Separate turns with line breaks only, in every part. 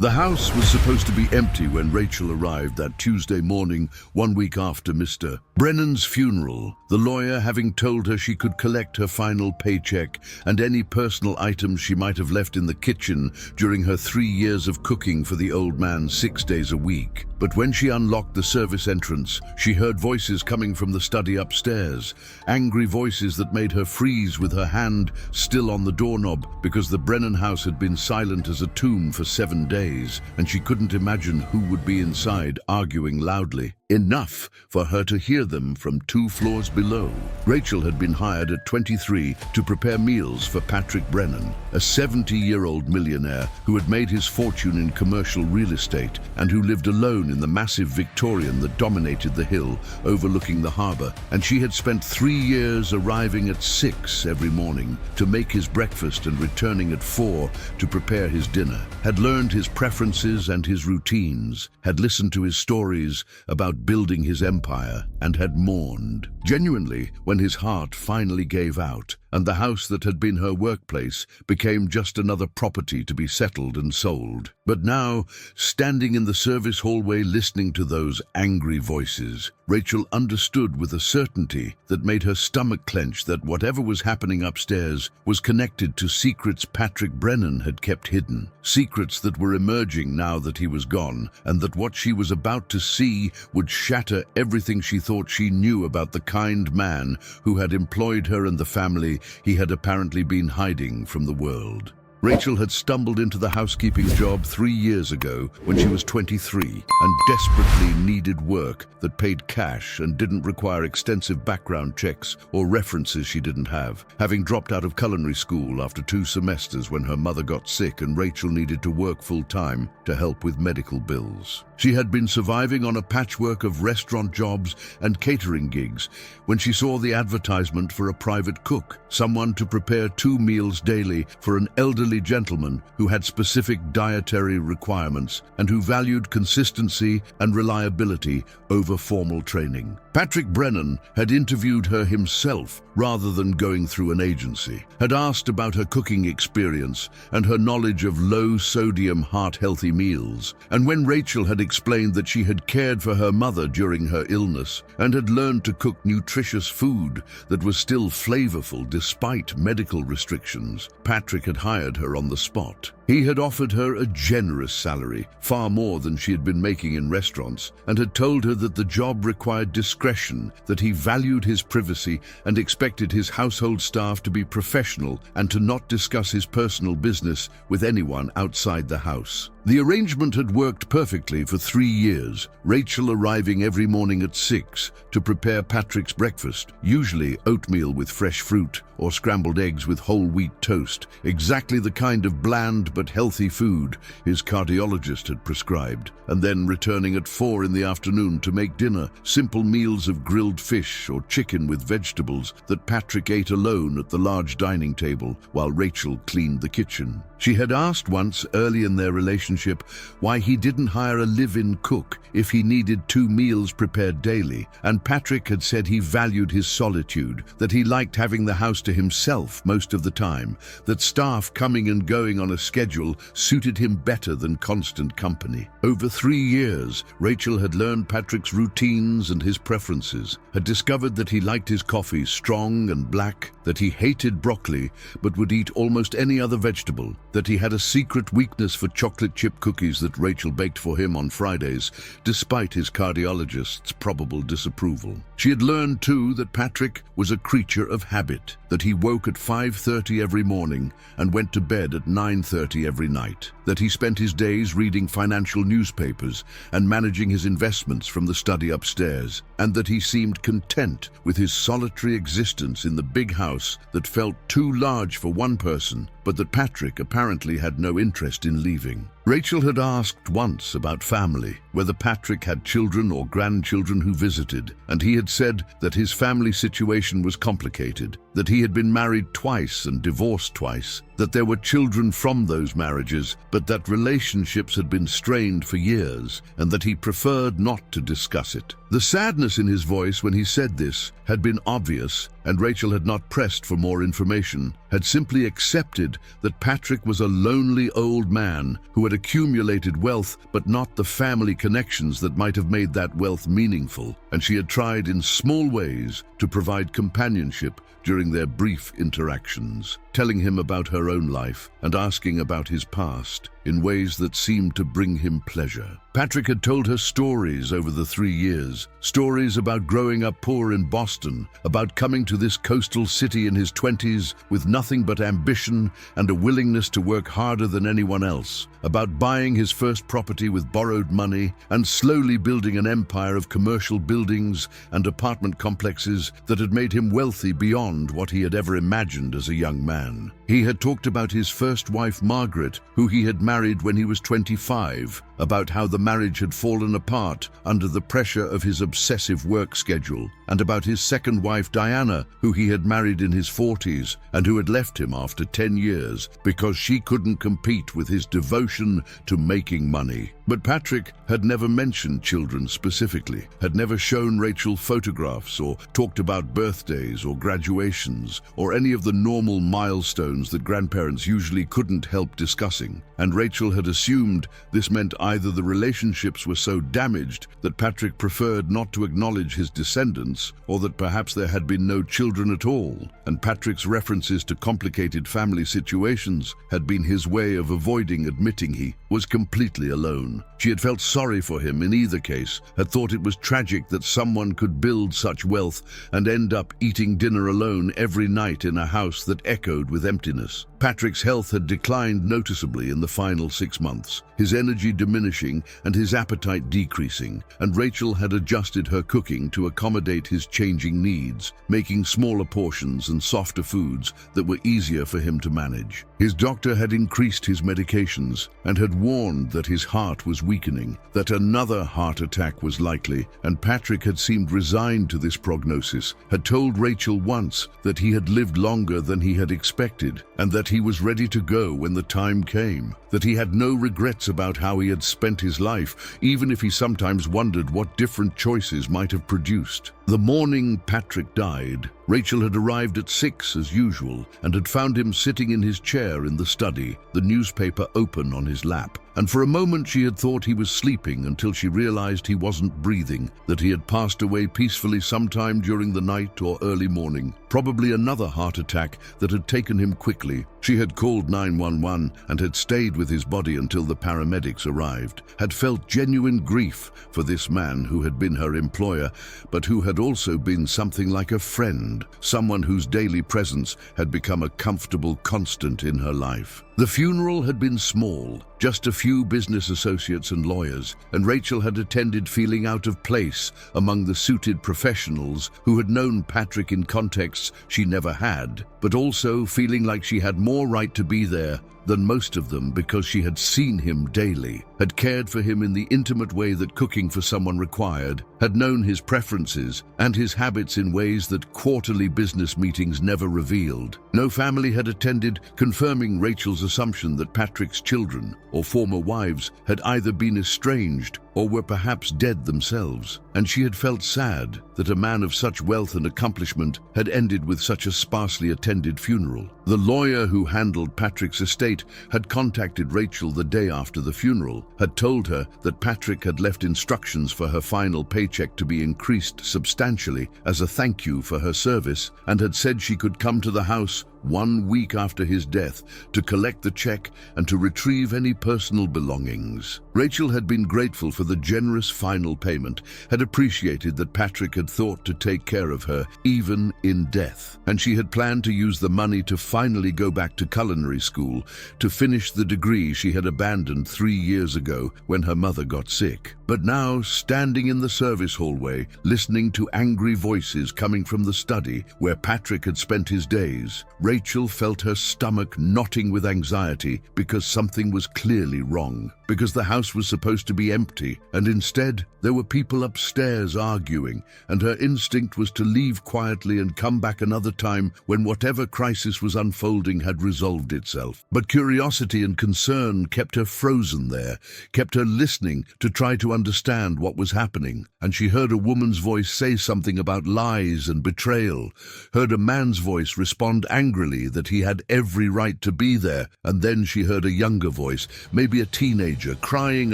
The house was supposed to be empty when Rachel arrived that Tuesday morning, 1 week after Mr. Brennan's funeral, the lawyer having told her she could collect her final paycheck and any personal items she might have left in the kitchen during her 3 years of cooking for the old man 6 days a week. But when she unlocked the service entrance, she heard voices coming from the study upstairs, angry voices that made her freeze with her hand still on the doorknob because the Brennan house had been silent as a tomb for 7 days, and she couldn't imagine who would be inside arguing loudly. Enough for her to hear them from 2 floors below. Rachel had been hired at 23 to prepare meals for Patrick Brennan, a 70-year-old millionaire who had made his fortune in commercial real estate and who lived alone in the massive Victorian that dominated the hill overlooking the harbor. And she had spent 3 years arriving at 6 every morning to make his breakfast and returning at 4 to prepare his dinner, had learned his preferences and his routines, had listened to his stories about building his empire, and had mourned genuinely when his heart finally gave out and the house that had been her workplace became just another property to be settled and sold. But now, standing in the service hallway listening to those angry voices, Rachel understood with a certainty that made her stomach clench that whatever was happening upstairs was connected to secrets Patrick Brennan had kept hidden, secrets that were emerging now that he was gone, and that what she was about to see would shatter everything she thought she knew about the kind man who had employed her and the family he had apparently been hiding from the world. Rachel had stumbled into the housekeeping job 3 years ago when she was 23 and desperately needed work that paid cash and didn't require extensive background checks or references she didn't have, having dropped out of culinary school after 2 semesters when her mother got sick and Rachel needed to work full-time to help with medical bills. She had been surviving on a patchwork of restaurant jobs and catering gigs when she saw the advertisement for a private cook, someone to prepare 2 meals daily for an elderly gentleman who had specific dietary requirements and who valued consistency and reliability over formal training. Patrick Brennan had interviewed her himself rather than going through an agency, had asked about her cooking experience and her knowledge of low-sodium, heart-healthy meals. And when Rachel had explained that she had cared for her mother during her illness and had learned to cook nutritious food that was still flavorful despite medical restrictions, Patrick had hired her on the spot. He had offered her a generous salary, far more than she had been making in restaurants, and had told her that the job required discretion, that he valued his privacy and expected his household staff to be professional and to not discuss his personal business with anyone outside the house. The arrangement had worked perfectly for 3 years, Rachel arriving every morning at 6 to prepare Patrick's breakfast, usually oatmeal with fresh fruit or scrambled eggs with whole wheat toast, exactly the kind of bland but healthy food his cardiologist had prescribed, and then returning at 4 in the afternoon to make dinner, simple meals of grilled fish or chicken with vegetables that Patrick ate alone at the large dining table while Rachel cleaned the kitchen. She had asked once early in their relationship why he didn't hire a live-in cook if he needed 2 meals prepared daily, and Patrick had said he valued his solitude, that he liked having the house to himself most of the time, that staff coming and going on a schedule suited him better than constant company. Over 3 years, Rachel had learned Patrick's routines and his preferences, had discovered that he liked his coffee strong and black, that he hated broccoli but would eat almost any other vegetable, that he had a secret weakness for chocolate chip cookies that Rachel baked for him on Fridays, despite his cardiologist's probable disapproval. She had learned, too, that Patrick was a creature of habit, that he woke at 5:30 every morning and went to bed at 9:30 every night, that he spent his days reading financial newspapers and managing his investments from the study upstairs, and that he seemed content with his solitary existence in the big house that felt too large for one person, but that Patrick apparently had no interest in leaving. Rachel had asked once about family, whether Patrick had children or grandchildren who visited, and he had said that his family situation was complicated, that he had been married twice and divorced twice, that there were children from those marriages, but that relationships had been strained for years, and that he preferred not to discuss it. The sadness in his voice when he said this had been obvious, and Rachel had not pressed for more information, had simply accepted that Patrick was a lonely old man who had had accumulated wealth but not the family connections that might have made that wealth meaningful, and she had tried in small ways to provide companionship during their brief interactions, telling him about her own life and asking about his past in ways that seemed to bring him pleasure. Patrick had told her stories over the 3 years, stories about growing up poor in Boston, about coming to this coastal city in his 20s with nothing but ambition and a willingness to work harder than anyone else, about buying his first property with borrowed money and slowly building an empire of commercial buildings and apartment complexes that had made him wealthy beyond what he had ever imagined as a young man. He had talked about his first wife, Margaret, who he had married when he was 25, about how the marriage had fallen apart under the pressure of his obsessive work schedule, and about his second wife, Diana, who he had married in his 40s and who had left him after 10 years because she couldn't compete with his devotion to making money. But Patrick had never mentioned children specifically, had never shown Rachel photographs or talked about birthdays or graduations or any of the normal milestones that grandparents usually couldn't help discussing. And Rachel had assumed this meant either the relationships were so damaged that Patrick preferred not to acknowledge his descendants, or that perhaps there had been no children at all, and Patrick's references to complicated family situations had been his way of avoiding admitting he was completely alone. She had felt sorry for him in either case, had thought it was tragic that someone could build such wealth and end up eating dinner alone every night in a house that echoed with emptiness. Patrick's health had declined noticeably in the final 6 months, his energy diminishing and his appetite decreasing, and Rachel had adjusted her cooking to accommodate his changing needs, making smaller portions and softer foods that were easier for him to manage. His doctor had increased his medications and had warned that his heart was weakening, that another heart attack was likely, and Patrick had seemed resigned to this prognosis, had told Rachel once that he had lived longer than he had expected, and that he was ready to go when the time came, that he had no regrets about how he had spent his life, even if he sometimes wondered what different choices might have produced. The morning Patrick died, Rachel had arrived at 6 as usual and had found him sitting in his chair in the study, the newspaper open on his lap. And for a moment she had thought he was sleeping until she realized he wasn't breathing, that he had passed away peacefully sometime during the night or early morning. Probably another heart attack that had taken him quickly. She had called 911 and had stayed with his body until the paramedics arrived, had felt genuine grief for this man who had been her employer, but who had also been something like a friend, someone whose daily presence had become a comfortable constant in her life. The funeral had been small, just a few business associates and lawyers, and Rachel had attended feeling out of place among the suited professionals who had known Patrick in contexts she never had, but also feeling like she had more right to be there than most of them because she had seen him daily, had cared for him in the intimate way that cooking for someone required, had known his preferences and his habits in ways that quarterly business meetings never revealed. No family had attended, confirming Rachel's assumption that Patrick's children or former wives had either been estranged or were perhaps dead themselves, and she had felt sad that a man of such wealth and accomplishment had ended with such a sparsely attended funeral. The lawyer who handled Patrick's estate had contacted Rachel the day after the funeral, had told her that Patrick had left instructions for her final paycheck to be increased substantially as a thank you for her service, and had said she could come to the house 1 week after his death to collect the check and to retrieve any personal belongings. Rachel had been grateful for the generous final payment, had appreciated that Patrick had thought to take care of her even in death, and she had planned to use the money to finally go back to culinary school to finish the degree she had abandoned 3 years ago when her mother got sick. But now, standing in the service hallway, listening to angry voices coming from the study where Patrick had spent his days, Rachel felt her stomach knotting with anxiety because something was clearly wrong, because the house was supposed to be empty study, and instead there were people upstairs arguing, and her instinct was to leave quietly and come back another time when whatever crisis was unfolding had resolved itself. But curiosity and concern kept her frozen there, kept her listening to try to understand what was happening. And she heard a woman's voice say something about lies and betrayal, heard a man's voice respond angrily that he had every right to be there, and then she heard a younger voice, maybe a teenager, crying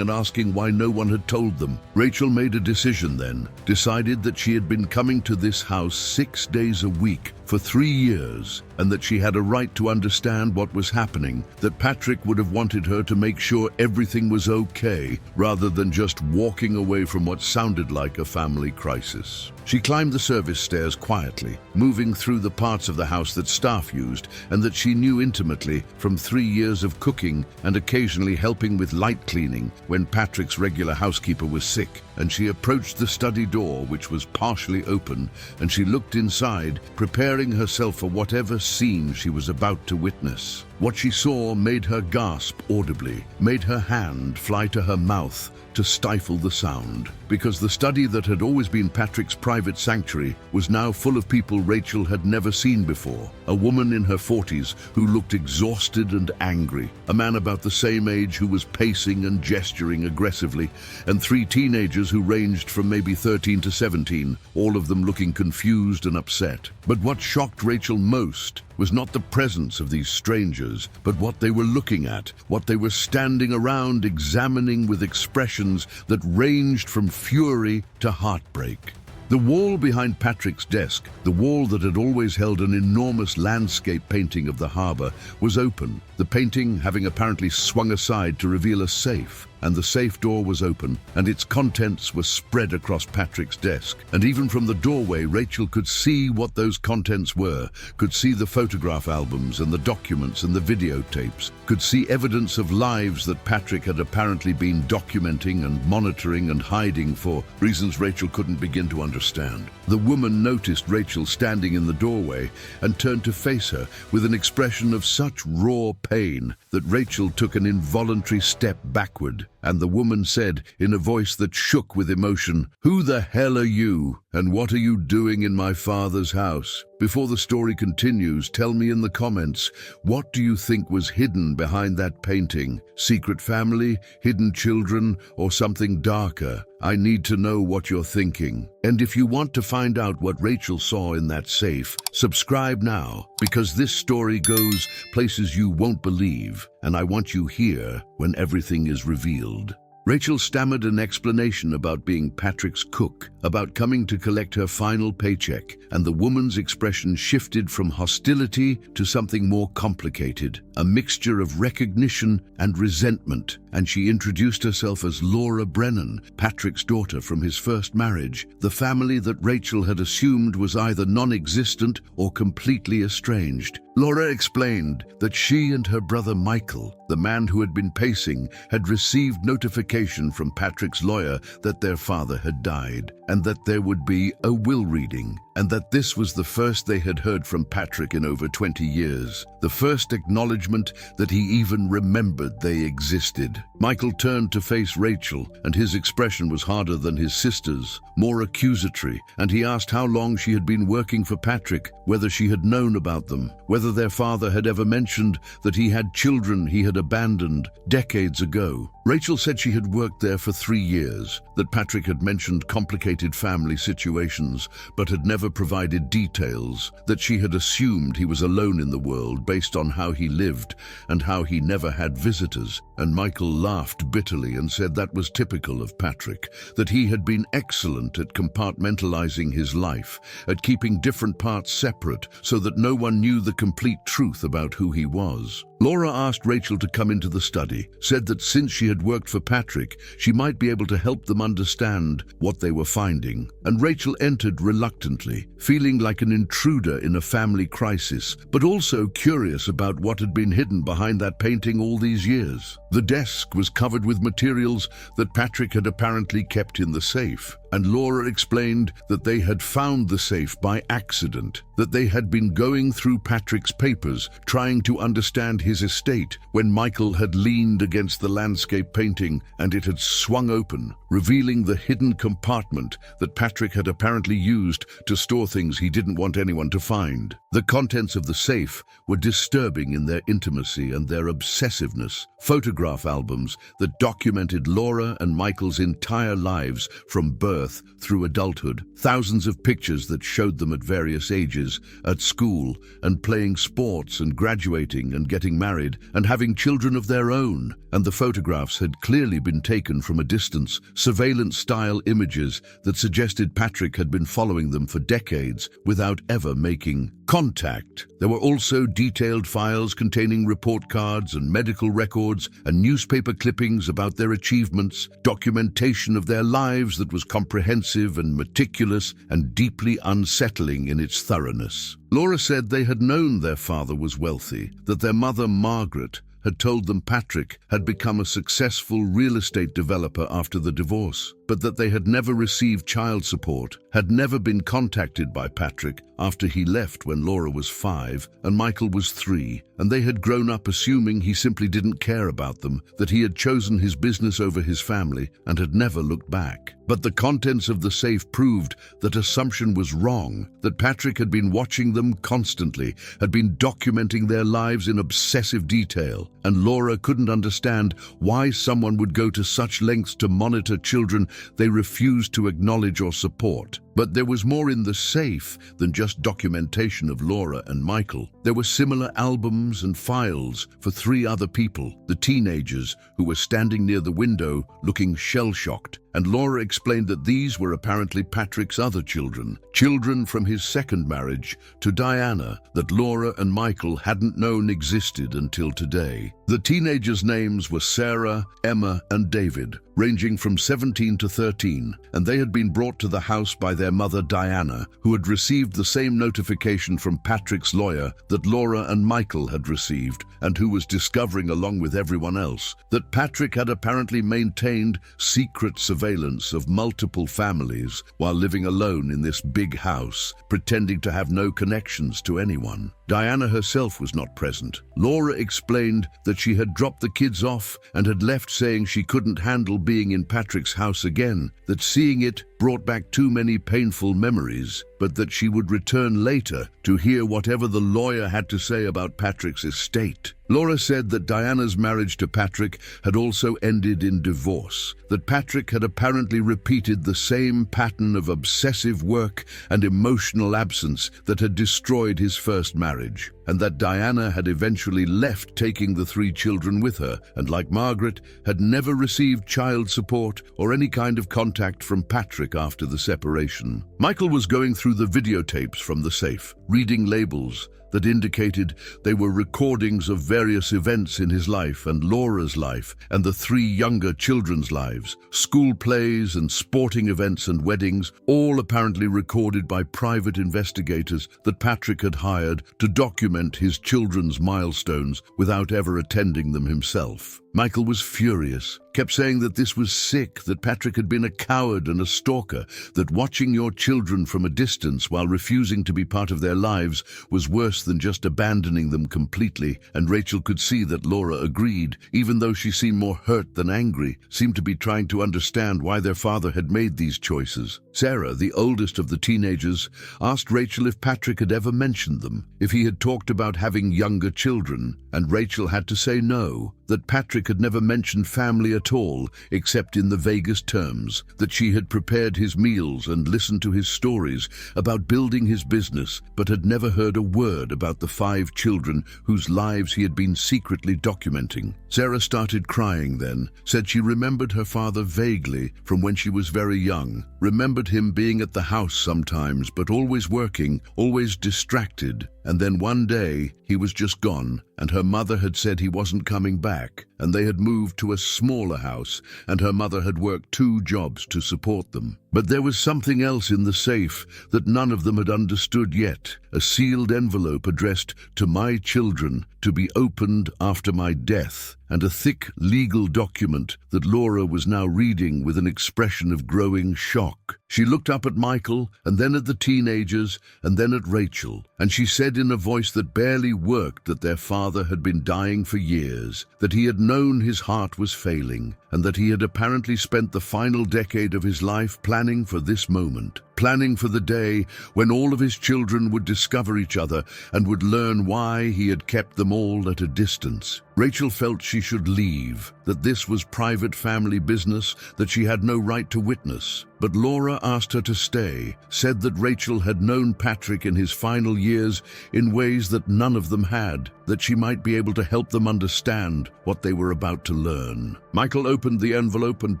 and asking why no one had told them. Rachel made a decision then, decided that she had been coming to this house 6 days a week for 3 years, and that she had a right to understand what was happening, that Patrick would have wanted her to make sure everything was okay, rather than just walking away from what sounded like a family crisis. She climbed the service stairs quietly, moving through the parts of the house that staff used and that she knew intimately from 3 years of cooking and occasionally helping with light cleaning when Patrick's regular housekeeper was sick. And she approached the study door, which was partially open, and she looked inside, preparing herself for whatever scene she was about to witness. What she saw made her gasp audibly, made her hand fly to her mouth to stifle the sound, because the study that had always been Patrick's private sanctuary was now full of people Rachel had never seen before. A woman in her 40s who looked exhausted and angry, a man about the same age who was pacing and gesturing aggressively, and 3 teenagers who ranged from maybe 13 to 17, all of them looking confused and upset. But what shocked Rachel most was not the presence of these strangers, but what they were looking at, what they were standing around examining with expressions that ranged from fury to heartbreak. The wall behind Patrick's desk, the wall that had always held an enormous landscape painting of the harbor, was open, the painting having apparently swung aside to reveal a safe. And the safe door was open, and its contents were spread across Patrick's desk. And even from the doorway, Rachel could see what those contents were, could see the photograph albums and the documents and the videotapes, could see evidence of lives that Patrick had apparently been documenting and monitoring and hiding for reasons Rachel couldn't begin to understand. The woman noticed Rachel standing in the doorway and turned to face her with an expression of such raw pain that Rachel took an involuntary step backward. And the woman said, in a voice that shook with emotion, "Who the hell are you, and what are you doing in my father's house?" Before the story continues, tell me in the comments, what do you think was hidden behind that painting? Secret family, hidden children, or something darker? I need to know what you're thinking. And if you want to find out what Rachel saw in that safe, subscribe now, because this story goes places you won't believe, and I want you here when everything is revealed. Rachel stammered an explanation about being Patrick's cook, about coming to collect her final paycheck, and the woman's expression shifted from hostility to something more complicated, a mixture of recognition and resentment, and she introduced herself as Laura Brennan, Patrick's daughter from his first marriage, the family that Rachel had assumed was either non-existent or completely estranged. Laura explained that she and her brother Michael, the man who had been pacing, had received notification from Patrick's lawyer that their father had died, and that there would be a will reading, and that this was the first they had heard from Patrick in over 20 years, the first acknowledgement that he even remembered they existed. Michael turned to face Rachel, and his expression was harder than his sister's, more accusatory, and he asked how long she had been working for Patrick, whether she had known about them, whether their father had ever mentioned that he had children he had abandoned decades ago. Rachel said she had worked there for 3 years, that Patrick had mentioned complicated family situations, but had never provided details, that she had assumed he was alone in the world based on how he lived and how he never had visitors. And Michael laughed bitterly and said that was typical of Patrick, that he had been excellent at compartmentalizing his life, at keeping different parts separate so that no one knew the complete truth about who he was. Laura asked Rachel to come into the study, said that since she had worked for Patrick, she might be able to help them understand what they were finding. And Rachel entered reluctantly, feeling like an intruder in a family crisis, but also curious about what had been hidden behind that painting all these years. The desk was covered with materials that Patrick had apparently kept in the safe, and Laura explained that they had found the safe by accident, that they had been going through Patrick's papers, trying to understand his estate, when Michael had leaned against the landscape painting and it had swung open, revealing the hidden compartment that Patrick had apparently used to store things he didn't want anyone to find. The contents of the safe were disturbing in their intimacy and their obsessiveness. Photograph albums that documented Laura and Michael's entire lives from birth through adulthood. Thousands of pictures that showed them at various ages, at school, and playing sports and graduating and getting married and having children of their own. And the photographs had clearly been taken from a distance, surveillance-style images that suggested Patrick had been following them for decades without ever making contact. There were also detailed files containing report cards and medical records and newspaper clippings about their achievements, documentation of their lives that was comprehensive and meticulous and deeply unsettling in its thoroughness. Laura said they had known their father was wealthy, that their mother, Margaret, had told them Patrick had become a successful real estate developer after the divorce, but that they had never received child support, had never been contacted by Patrick after he left when Laura was 5 and Michael was 3, and they had grown up assuming he simply didn't care about them, that he had chosen his business over his family and had never looked back. But the contents of the safe proved that assumption was wrong, that Patrick had been watching them constantly, had been documenting their lives in obsessive detail, and Laura couldn't understand why someone would go to such lengths to monitor children they refused to acknowledge or support. But there was more in the safe than just documentation of Laura and Michael. There were similar albums and files for 3 other people, the teenagers who were standing near the window looking shell-shocked. And Laura explained that these were apparently Patrick's other children, children from his second marriage to Diana that Laura and Michael hadn't known existed until today. The teenagers' names were Sarah, Emma, and David, ranging from 17 to 13, and they had been brought to the house by their mother Diana, who had received the same notification from Patrick's lawyer that Laura and Michael had received, and who was discovering along with everyone else that Patrick had apparently maintained secret surveillance of multiple families while living alone in this big house, pretending to have no connections to anyone. Diana herself was not present. Laura explained that she had dropped the kids off and had left saying she couldn't handle being in Patrick's house again, that seeing it brought back too many painful memories, but that she would return later to hear whatever the lawyer had to say about Patrick's estate. Laura said that Diana's marriage to Patrick had also ended in divorce, that Patrick had apparently repeated the same pattern of obsessive work and emotional absence that had destroyed his first marriage, and that Diana had eventually left, taking the 3 children with her, and like Margaret, had never received child support or any kind of contact from Patrick after the separation. Michael was going through the videotapes from the safe, reading labels that indicated they were recordings of various events in his life and Laura's life and the 3 younger children's lives, school plays and sporting events and weddings, all apparently recorded by private investigators that Patrick had hired to document his children's milestones without ever attending them himself. Michael was furious, kept saying that this was sick, that Patrick had been a coward and a stalker, that watching your children from a distance while refusing to be part of their lives was worse than just abandoning them completely, and Rachel could see that Laura agreed, even though she seemed more hurt than angry, seemed to be trying to understand why their father had made these choices. Sarah, the oldest of the teenagers, asked Rachel if Patrick had ever mentioned them, if he had talked about having younger children, and Rachel had to say no, that Patrick had never mentioned family at all, except in the vaguest terms, that she had prepared his meals and listened to his stories about building his business, but had never heard a word about the 5 children whose lives he had been secretly documenting. Sarah started crying then, said she remembered her father vaguely from when she was very young, remembered him being at the house sometimes, but always working, always distracted, and then one day he was just gone, and her mother had said he wasn't coming back, and they had moved to a smaller house, and her mother had worked 2 jobs to support them. But there was something else in the safe that none of them had understood yet. A sealed envelope addressed to my children to be opened after my death, and a thick legal document that Laura was now reading with an expression of growing shock. She looked up at Michael, and then at the teenagers, and then at Rachel, and she said in a voice that barely worked that their father had been dying for years, that he had known his heart was failing, and that he had apparently spent the final decade of his life planning for this moment, planning for the day when all of his children would discover each other and would learn why he had kept them all at a distance. Rachel felt she should leave, that this was private family business that she had no right to witness. But Laura asked her to stay, said that Rachel had known Patrick in his final years in ways that none of them had, that she might be able to help them understand what they were about to learn. Michael opened the envelope and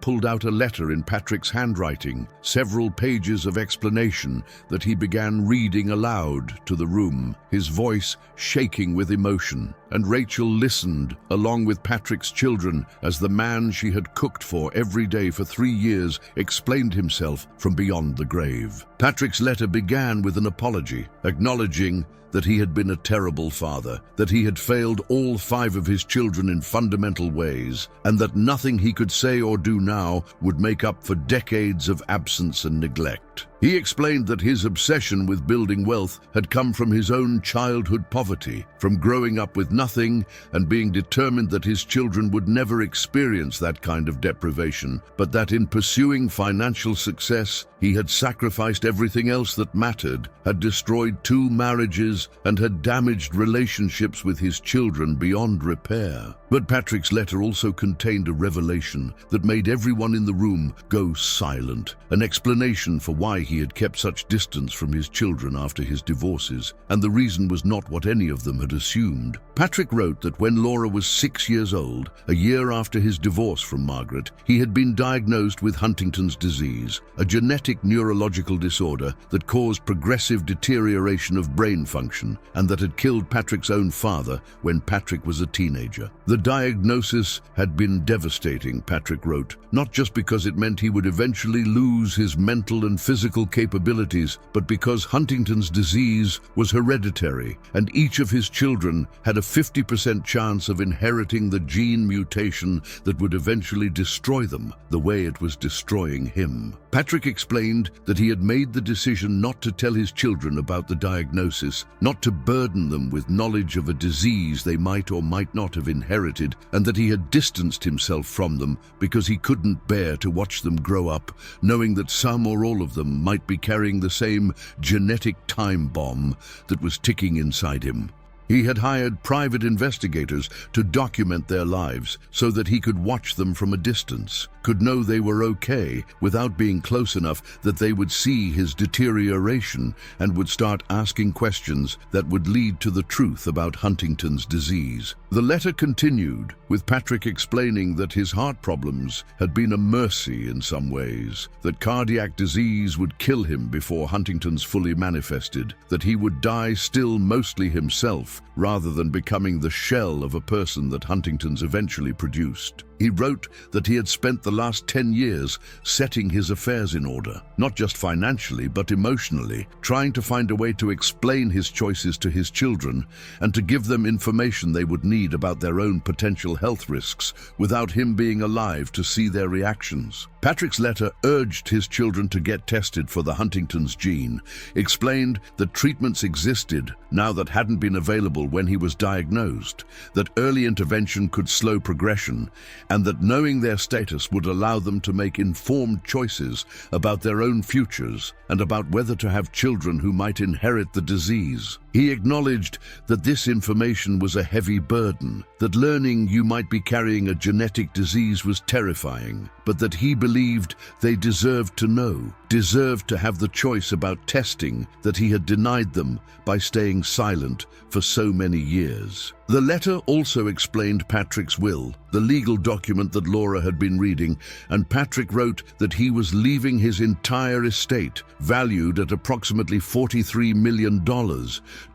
pulled out a letter in Patrick's handwriting, several pages of explanation that he began reading aloud to the room, his voice shaking with emotion. And Rachel listened, along with Patrick's children, as the man she had cooked for every day for 3 years explained himself from beyond the grave. Patrick's letter began with an apology, acknowledging that he had been a terrible father, that he had failed all 5 of his children in fundamental ways, and that nothing he could say or do now would make up for decades of absence and neglect. He explained that his obsession with building wealth had come from his own childhood poverty, from growing up with nothing and being determined that his children would never experience that kind of deprivation, but that in pursuing financial success, he had sacrificed everything else that mattered, had destroyed 2 marriages, and had damaged relationships with his children beyond repair. But Patrick's letter also contained a revelation that made everyone in the room go silent, an explanation for why he had kept such distance from his children after his divorces, and the reason was not what any of them had assumed. Patrick wrote that when Laura was 6 years old, a year after his divorce from Margaret, he had been diagnosed with Huntington's disease, a genetic neurological disorder that caused progressive deterioration of brain function and that had killed Patrick's own father when Patrick was a teenager. The diagnosis had been devastating, Patrick wrote, not just because it meant he would eventually lose his mental and physical capabilities, but because Huntington's disease was hereditary, and each of his children had a 50% chance of inheriting the gene mutation that would eventually destroy them, the way it was destroying him. Patrick explained that he had made the decision not to tell his children about the diagnosis, not to burden them with knowledge of a disease they might or might not have inherited, and that he had distanced himself from them because he couldn't bear to watch them grow up, knowing that some or all of them might be carrying the same genetic time bomb that was ticking inside him. He had hired private investigators to document their lives so that he could watch them from a distance, could know they were okay without being close enough that they would see his deterioration and would start asking questions that would lead to the truth about Huntington's disease. The letter continued, with Patrick explaining that his heart problems had been a mercy in some ways, that cardiac disease would kill him before Huntington's fully manifested, that he would die still mostly himself, rather than becoming the shell of a person that Huntington's eventually produced. He wrote that he had spent the last 10 years setting his affairs in order, not just financially but emotionally, trying to find a way to explain his choices to his children and to give them information they would need about their own potential health risks without him being alive to see their reactions. Patrick's letter urged his children to get tested for the Huntington's gene, explained that treatments existed now that hadn't been available when he was diagnosed, that early intervention could slow progression, and that knowing their status would allow them to make informed choices about their own futures and about whether to have children who might inherit the disease. He acknowledged that this information was a heavy burden, that learning you might be carrying a genetic disease was terrifying, but that he believed they deserved to know, deserved to have the choice about testing that he had denied them by staying silent for so many years. The letter also explained Patrick's will, the legal document that Laura had been reading, and Patrick wrote that he was leaving his entire estate, valued at approximately $43 million,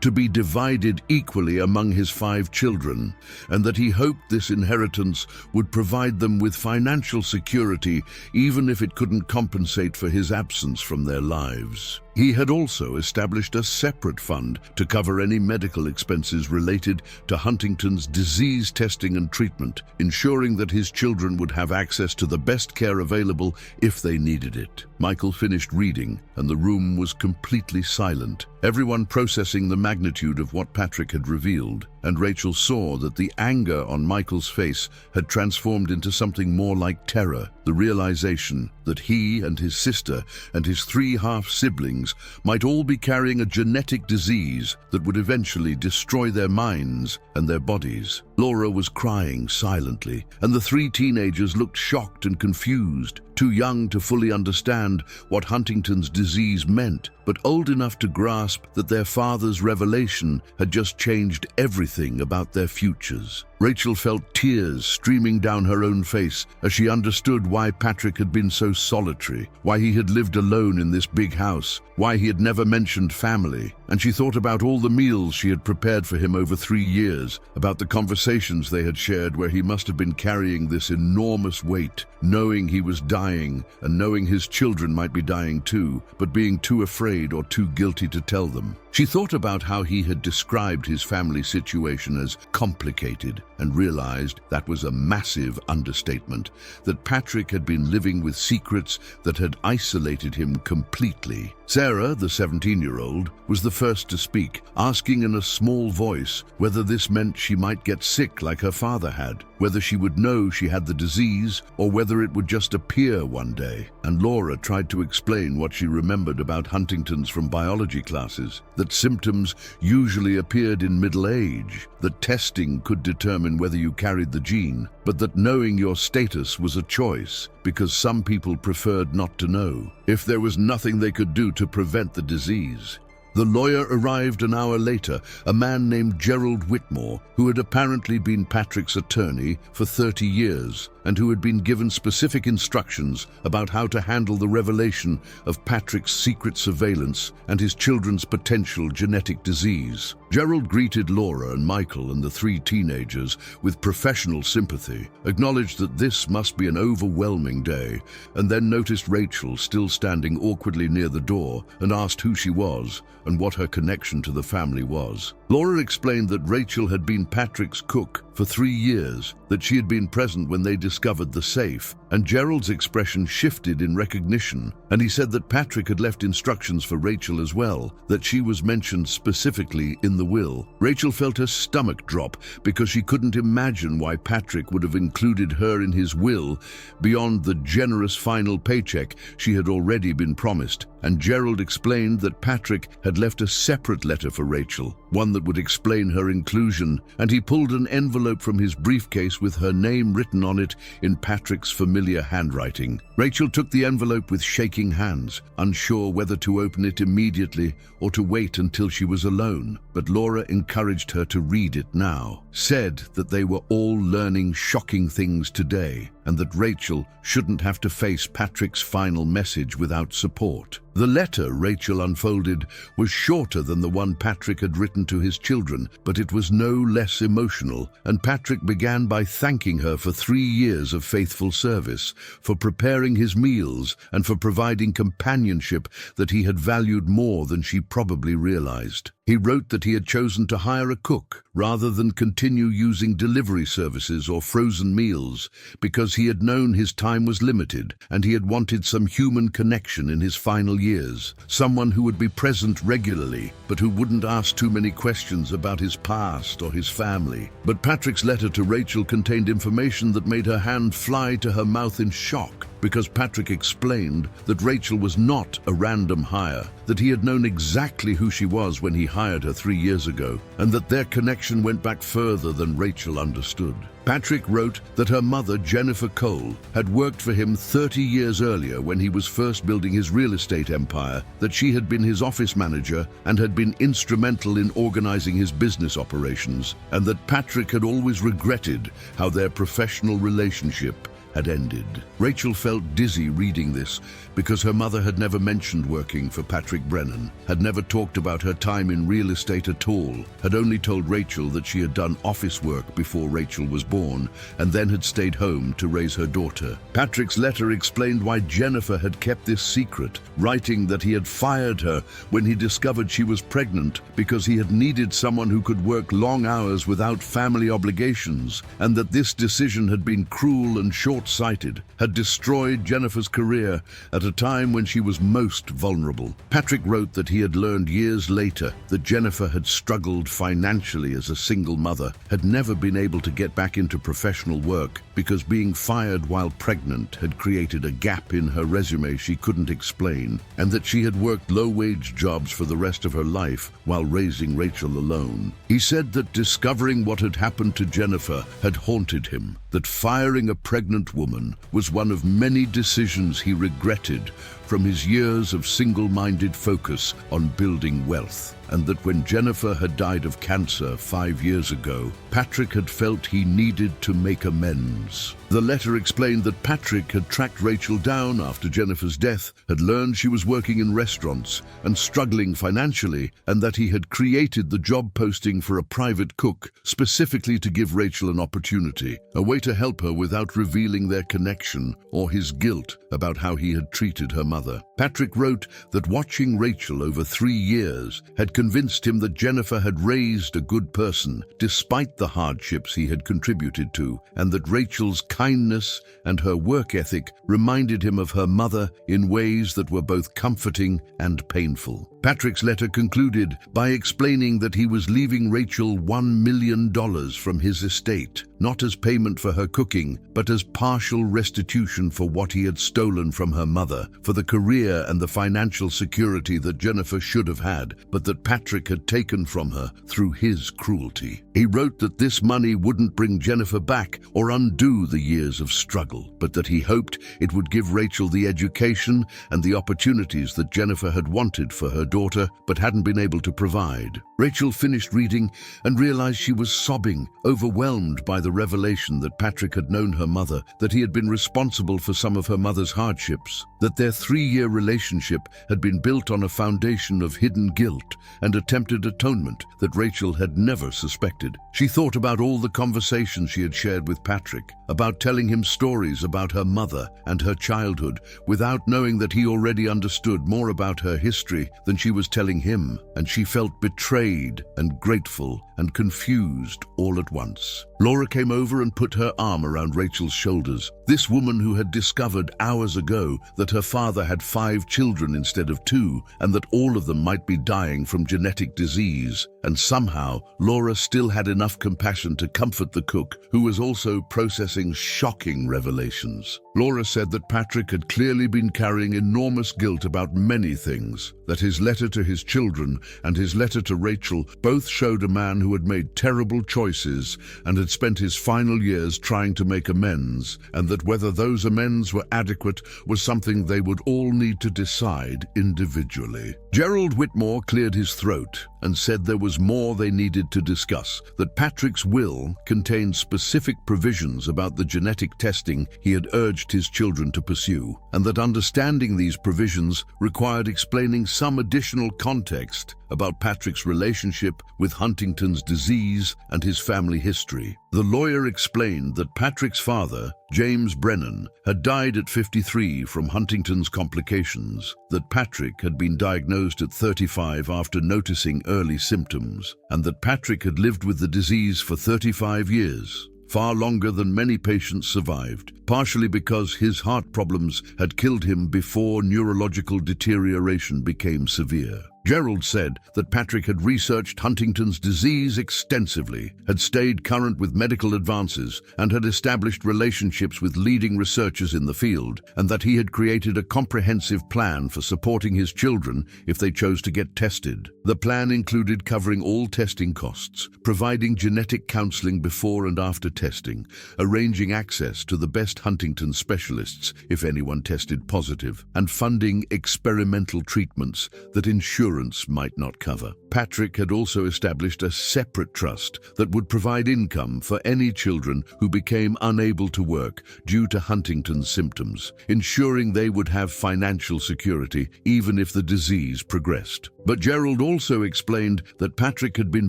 to be divided equally among his 5 children, and that he hoped this inheritance would provide them with financial security even if it couldn't compensate for his absence from their lives. He had also established a separate fund to cover any medical expenses related to Huntington's disease testing and treatment, ensuring that his children would have access to the best care available if they needed it. Michael finished reading, and the room was completely silent, everyone processing the magnitude of what Patrick had revealed, and Rachel saw that the anger on Michael's face had transformed into something more like terror, the realization that he and his sister and his 3 half-siblings might all be carrying a genetic disease that would eventually destroy their minds and their bodies. Laura was crying silently, and the 3 teenagers looked shocked and confused, too young to fully understand what Huntington's disease meant, but old enough to grasp that their father's revelation had just changed everything about their futures. Rachel felt tears streaming down her own face as she understood why Patrick had been so solitary, why he had lived alone in this big house, why he had never mentioned family, and she thought about all the meals she had prepared for him over 3 years, about the conversations they had shared where he must have been carrying this enormous weight, knowing he was dying and knowing his children might be dying too, but being too afraid or too guilty to tell them. She thought about how he had described his family situation as complicated and realized that was a massive understatement, that Patrick had been living with secrets that had isolated him completely. Sarah, the 17-year-old, was the first to speak, asking in a small voice whether this meant she might get sick like her father had, whether she would know she had the disease, or whether it would just appear one day. And Laura tried to explain what she remembered about Huntington's from biology classes, that symptoms usually appeared in middle age, that testing could determine whether you carried the gene, but that knowing your status was a choice, because some people preferred not to know, if there was nothing they could do to prevent the disease. The lawyer arrived an hour later, a man named Gerald Whitmore, who had apparently been Patrick's attorney for 30 years, and who had been given specific instructions about how to handle the revelation of Patrick's secret surveillance and his children's potential genetic disease. Gerald greeted Laura and Michael and the 3 teenagers with professional sympathy, acknowledged that this must be an overwhelming day, and then noticed Rachel still standing awkwardly near the door and asked who she was and what her connection to the family was. Laura explained that Rachel had been Patrick's cook for 3 years, that she had been present when they discovered the safe, and Gerald's expression shifted in recognition, and he said that Patrick had left instructions for Rachel as well, that she was mentioned specifically in the will. Rachel felt her stomach drop because she couldn't imagine why Patrick would have included her in his will beyond the generous final paycheck she had already been promised, and Gerald explained that Patrick had left a separate letter for Rachel, one that would explain her inclusion, and he pulled an envelope from his briefcase with her name written on it in Patrick's familiar handwriting. Rachel took the envelope with shaking hands, unsure whether to open it immediately or to wait until she was alone, but Laura encouraged her to read it now, said that they were all learning shocking things today, and that Rachel shouldn't have to face Patrick's final message without support. The letter Rachel unfolded was shorter than the one Patrick had written to his children, but it was no less emotional, and Patrick began by thanking her for 3 years of faithful service, for preparing his meals, and for providing companionship that he had valued more than she probably realized. He wrote that he had chosen to hire a cook rather than continue using delivery services or frozen meals because he had known his time was limited and he had wanted some human connection in his final years, someone who would be present regularly but who wouldn't ask too many questions about his past or his family. But Patrick's letter to Rachel contained information that made her hand fly to her mouth in shock. because Patrick explained that Rachel was not a random hire, that he had known exactly who she was when he hired her 3 years ago, and that their connection went back further than Rachel understood. Patrick wrote that her mother, Jennifer Cole, had worked for him 30 years earlier when he was first building his real estate empire, that she had been his office manager and had been instrumental in organizing his business operations, and that Patrick had always regretted how their professional relationship had ended. Rachel felt dizzy reading this because her mother had never mentioned working for Patrick Brennan, had never talked about her time in real estate at all, had only told Rachel that she had done office work before Rachel was born, and then had stayed home to raise her daughter. Patrick's letter explained why Jennifer had kept this secret, writing that he had fired her when he discovered she was pregnant because he had needed someone who could work long hours without family obligations, and that this decision had been cruel and short-sighted, had destroyed Jennifer's career at a time when she was most vulnerable. Patrick wrote that he had learned years later that Jennifer had struggled financially as a single mother, had never been able to get back into professional work because being fired while pregnant had created a gap in her resume she couldn't explain, and that she had worked low-wage jobs for the rest of her life while raising Rachel alone. He said that discovering what had happened to Jennifer had haunted him, that firing a pregnant woman was one of many decisions he regretted from his years of single-minded focus on building wealth, and that when Jennifer had died of cancer 5 years ago, Patrick had felt he needed to make amends. The letter explained that Patrick had tracked Rachel down after Jennifer's death, had learned she was working in restaurants and struggling financially, and that he had created the job posting for a private cook specifically to give Rachel an opportunity, a way to help her without revealing their connection or his guilt about how he had treated her mother. Patrick wrote that watching Rachel over 3 years had convinced him that Jennifer had raised a good person despite the hardships he had contributed to, and that Rachel's kindness and her work ethic reminded him of her mother in ways that were both comforting and painful. Patrick's letter concluded by explaining that he was leaving Rachel $1 million from his estate, not as payment for her cooking, but as partial restitution for what he had stolen from her mother, for the career and the financial security that Jennifer should have had, but that Patrick had taken from her through his cruelty. He wrote that this money wouldn't bring Jennifer back or undo the years of struggle, but that he hoped it would give Rachel the education and the opportunities that Jennifer had wanted for her daughter but hadn't been able to provide. Rachel finished reading and realized she was sobbing, overwhelmed by the revelation that Patrick had known her mother, that he had been responsible for some of her mother's hardships, that their 3-year relationship had been built on a foundation of hidden guilt and attempted atonement that Rachel had never suspected. She thought about all the conversations she had shared with Patrick, about telling him stories about her mother and her childhood without knowing that he already understood more about her history than she was telling him, and she felt betrayed and grateful and confused all at once. Laura came over and put her arm around Rachel's shoulders. This woman who had discovered hours ago that her father had 5 children instead of 2, and that all of them might be dying from genetic disease. And somehow, Laura still had enough compassion to comfort the cook, who was also processing shocking revelations. Laura said that Patrick had clearly been carrying enormous guilt about many things, that his letter to his children and his letter to Rachel both showed a man who had made terrible choices and had spent his final years trying to make amends, and that whether those amends were adequate was something they would all need to decide individually. Gerald Whitmore cleared his throat and said there was more they needed to discuss, that Patrick's will contained specific provisions about the genetic testing he had urged his children to pursue, and that understanding these provisions required explaining some additional context about Patrick's relationship with Huntington's disease and his family history. The lawyer explained that Patrick's father, James Brennan, had died at 53 from Huntington's complications, that Patrick had been diagnosed at 35 after noticing early symptoms, and that Patrick had lived with the disease for 35 years. Far longer than many patients survived, partially because his heart problems had killed him before neurological deterioration became severe. Gerald said that Patrick had researched Huntington's disease extensively, had stayed current with medical advances, and had established relationships with leading researchers in the field, and that he had created a comprehensive plan for supporting his children if they chose to get tested. The plan included covering all testing costs, providing genetic counseling before and after testing, arranging access to the best Huntington specialists if anyone tested positive, and funding experimental treatments that insurance might not cover. Patrick had also established a separate trust that would provide income for any children who became unable to work due to Huntington's symptoms, ensuring they would have financial security even if the disease progressed. But Gerald also explained that Patrick had been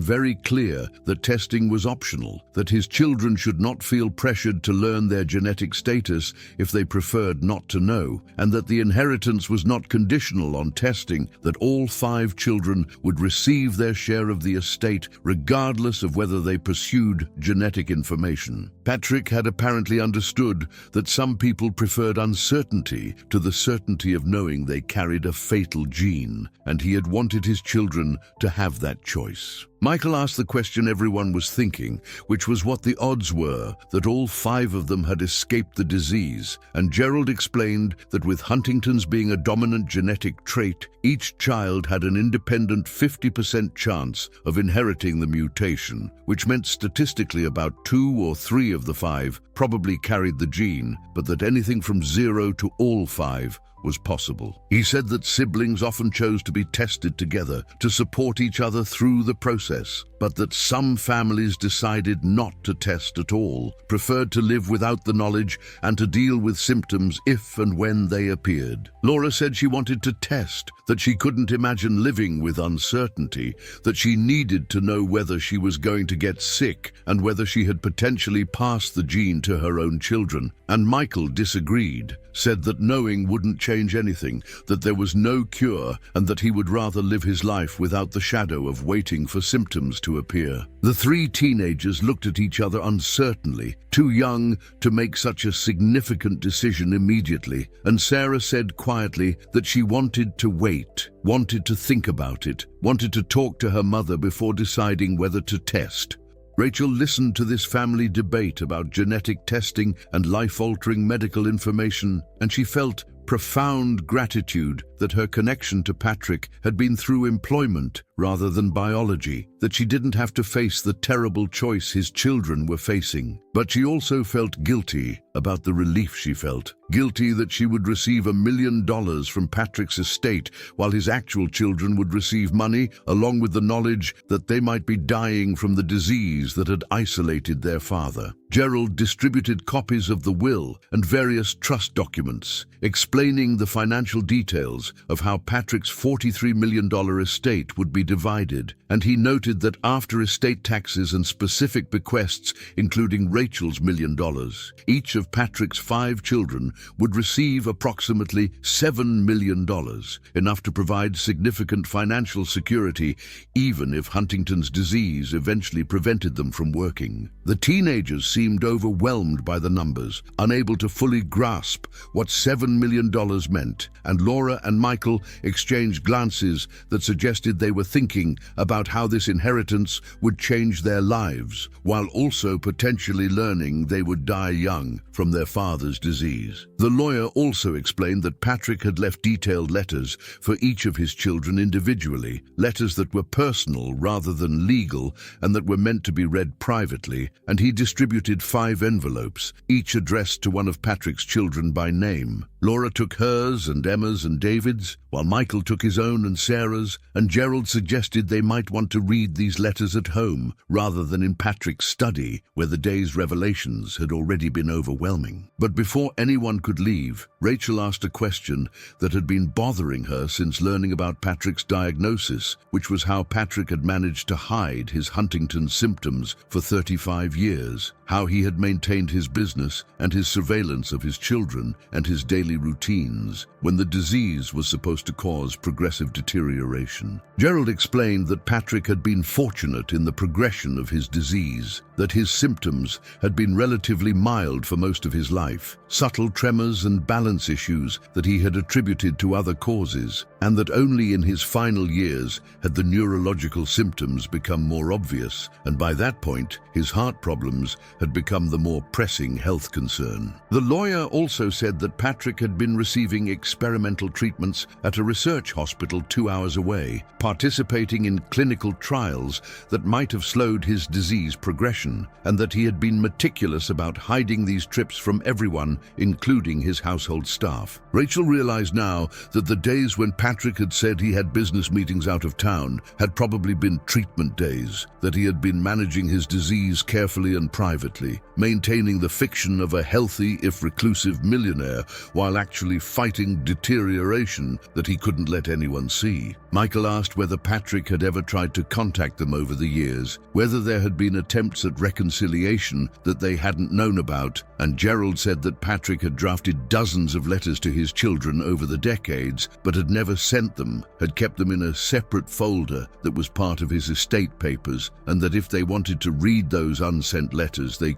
very clear that testing was optional, that his children should not feel pressured to learn their genetic status if they preferred not to know, and that the inheritance was not conditional on testing, that all 5 children would receive their share of the estate regardless of whether they pursued genetic information. Patrick had apparently understood that some people preferred uncertainty to the certainty of knowing they carried a fatal gene, and he had wanted his children to have that choice. Michael asked the question everyone was thinking, which was what the odds were that all 5 of them had escaped the disease, and Gerald explained that with Huntington's being a dominant genetic trait, each child had an independent 50% chance of inheriting the mutation, which meant statistically about 2 or 3 of the 5 probably carried the gene, but that anything from 0 to all 5 was possible. He said that siblings often chose to be tested together to support each other through the process, but that some families decided not to test at all, preferred to live without the knowledge and to deal with symptoms if and when they appeared. Laura said she wanted to test, that she couldn't imagine living with uncertainty, that she needed to know whether she was going to get sick and whether she had potentially passed the gene to her own children. And Michael disagreed, said that knowing wouldn't change anything, that there was no cure, and that he would rather live his life without the shadow of waiting for symptoms to appear. The 3 teenagers looked at each other uncertainly, too young to make such a significant decision immediately, and Sarah said quietly that she wanted to wait, wanted to think about it, wanted to talk to her mother before deciding whether to test. Rachel listened to this family debate about genetic testing and life-altering medical information, and she felt profound gratitude that her connection to Patrick had been through employment rather than biology, that she didn't have to face the terrible choice his children were facing. But she also felt guilty about the relief she felt, guilty that she would receive $1 million from Patrick's estate while his actual children would receive money, along with the knowledge that they might be dying from the disease that had isolated their father. Gerald distributed copies of the will and various trust documents, explaining the financial details of how Patrick's $43 million estate would be divided, and he noted that after estate taxes and specific bequests, including Rachel's $1 million, each of Patrick's 5 children would receive approximately $7 million, enough to provide significant financial security even if Huntington's disease eventually prevented them from working. The teenagers seemed overwhelmed by the numbers, unable to fully grasp what $7 million meant, and Laura and Michael exchanged glances that suggested they were thinking about how this inheritance would change their lives, while also potentially learning they would die young from their father's disease. The lawyer also explained that Patrick had left detailed letters for each of his children individually, letters that were personal rather than legal and that were meant to be read privately, and he distributed 5 envelopes, each addressed to one of Patrick's children by name. Laura took hers and Emma's and David's, while Michael took his own and Sarah's, and Gerald suggested they might want to read these letters at home rather than in Patrick's study, where the day's revelations had already been overwhelming. But before anyone could leave, Rachel asked a question that had been bothering her since learning about Patrick's diagnosis, which was how Patrick had managed to hide his Huntington's symptoms for 35 years, how he had maintained his business and his surveillance of his children and his daily routines when the disease was supposed to cause progressive deterioration. Gerald explained that Patrick had been fortunate in the progression of his disease, that his symptoms had been relatively mild for most of his life, subtle tremors and balance issues that he had attributed to other causes, and that only in his final years had the neurological symptoms become more obvious, and by that point, his heart problems had become the more pressing health concern. The lawyer also said that Patrick had been receiving experimental treatments at a research hospital 2 hours away, participating in clinical trials that might have slowed his disease progression, and that he had been meticulous about hiding these trips from everyone, including his household staff. Rachel realized now that the days when Patrick had said he had business meetings out of town had probably been treatment days, that he had been managing his disease carefully and privately, maintaining the fiction of a healthy, if reclusive, millionaire while actually fighting deterioration that he couldn't let anyone see. Michael asked whether Patrick had ever tried to contact them over the years, whether there had been attempts at reconciliation that they hadn't known about, and Gerald said that Patrick had drafted dozens of letters to his children over the decades, but had never sent them, had kept them in a separate folder that was part of his estate papers, and that if they wanted to read those unsent letters, they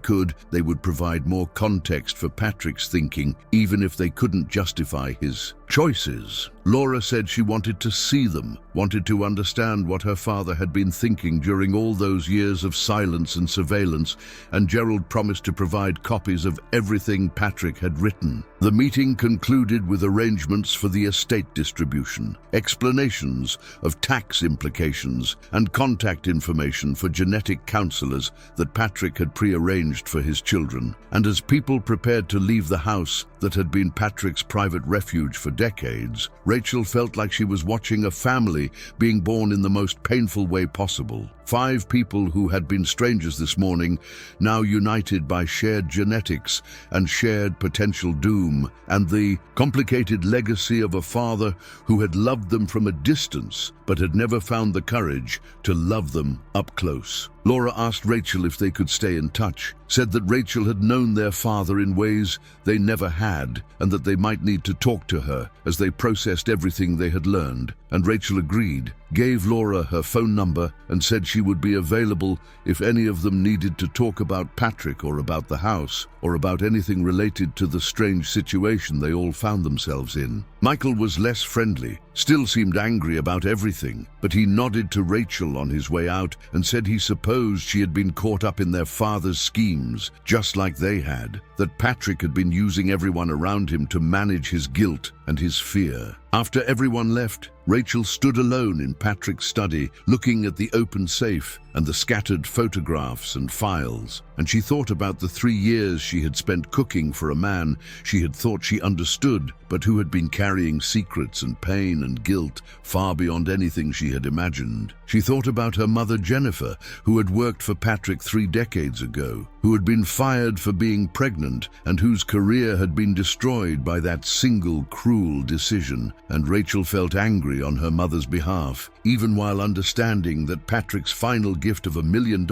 would provide more context for Patrick's thinking, even if they couldn't justify his choices. Laura said she wanted to see them, wanted to understand what her father had been thinking during all those years of silence and surveillance, and Gerald promised to provide copies of everything Patrick had written. The meeting concluded with arrangements for the estate distribution, explanations of tax implications, and contact information for genetic counselors that Patrick had prearranged for his children. And as people prepared to leave the house that had been Patrick's private refuge for decades, Rachel felt like she was watching a family being born in the most painful way possible. 5 people who had been strangers this morning, now united by shared genetics and shared potential doom, and the complicated legacy of a father who had loved them from a distance but had never found the courage to love them up close. Laura asked Rachel if they could stay in touch, said that Rachel had known their father in ways they never had, and that they might need to talk to her as they processed everything they had learned, and Rachel agreed, gave Laura her phone number, and said she would be available if any of them needed to talk about Patrick or about the house, or about anything related to the strange situation they all found themselves in. Michael was less friendly, still seemed angry about everything, but he nodded to Rachel on his way out and said he supposed she had been caught up in their father's schemes, just like they had, that Patrick had been using everyone around him to manage his guilt and his fear. After everyone left, Rachel stood alone in Patrick's study, looking at the open safe and the scattered photographs and files, and she thought about the 3 years she had spent cooking for a man she had thought she understood, but who had been carrying secrets and pain and guilt far beyond anything she had imagined. She thought about her mother Jennifer, who had worked for Patrick 3 decades ago, who had been fired for being pregnant and whose career had been destroyed by that single cruel decision, and Rachel felt angry on her mother's behalf, even while understanding that Patrick's final gift of $1 million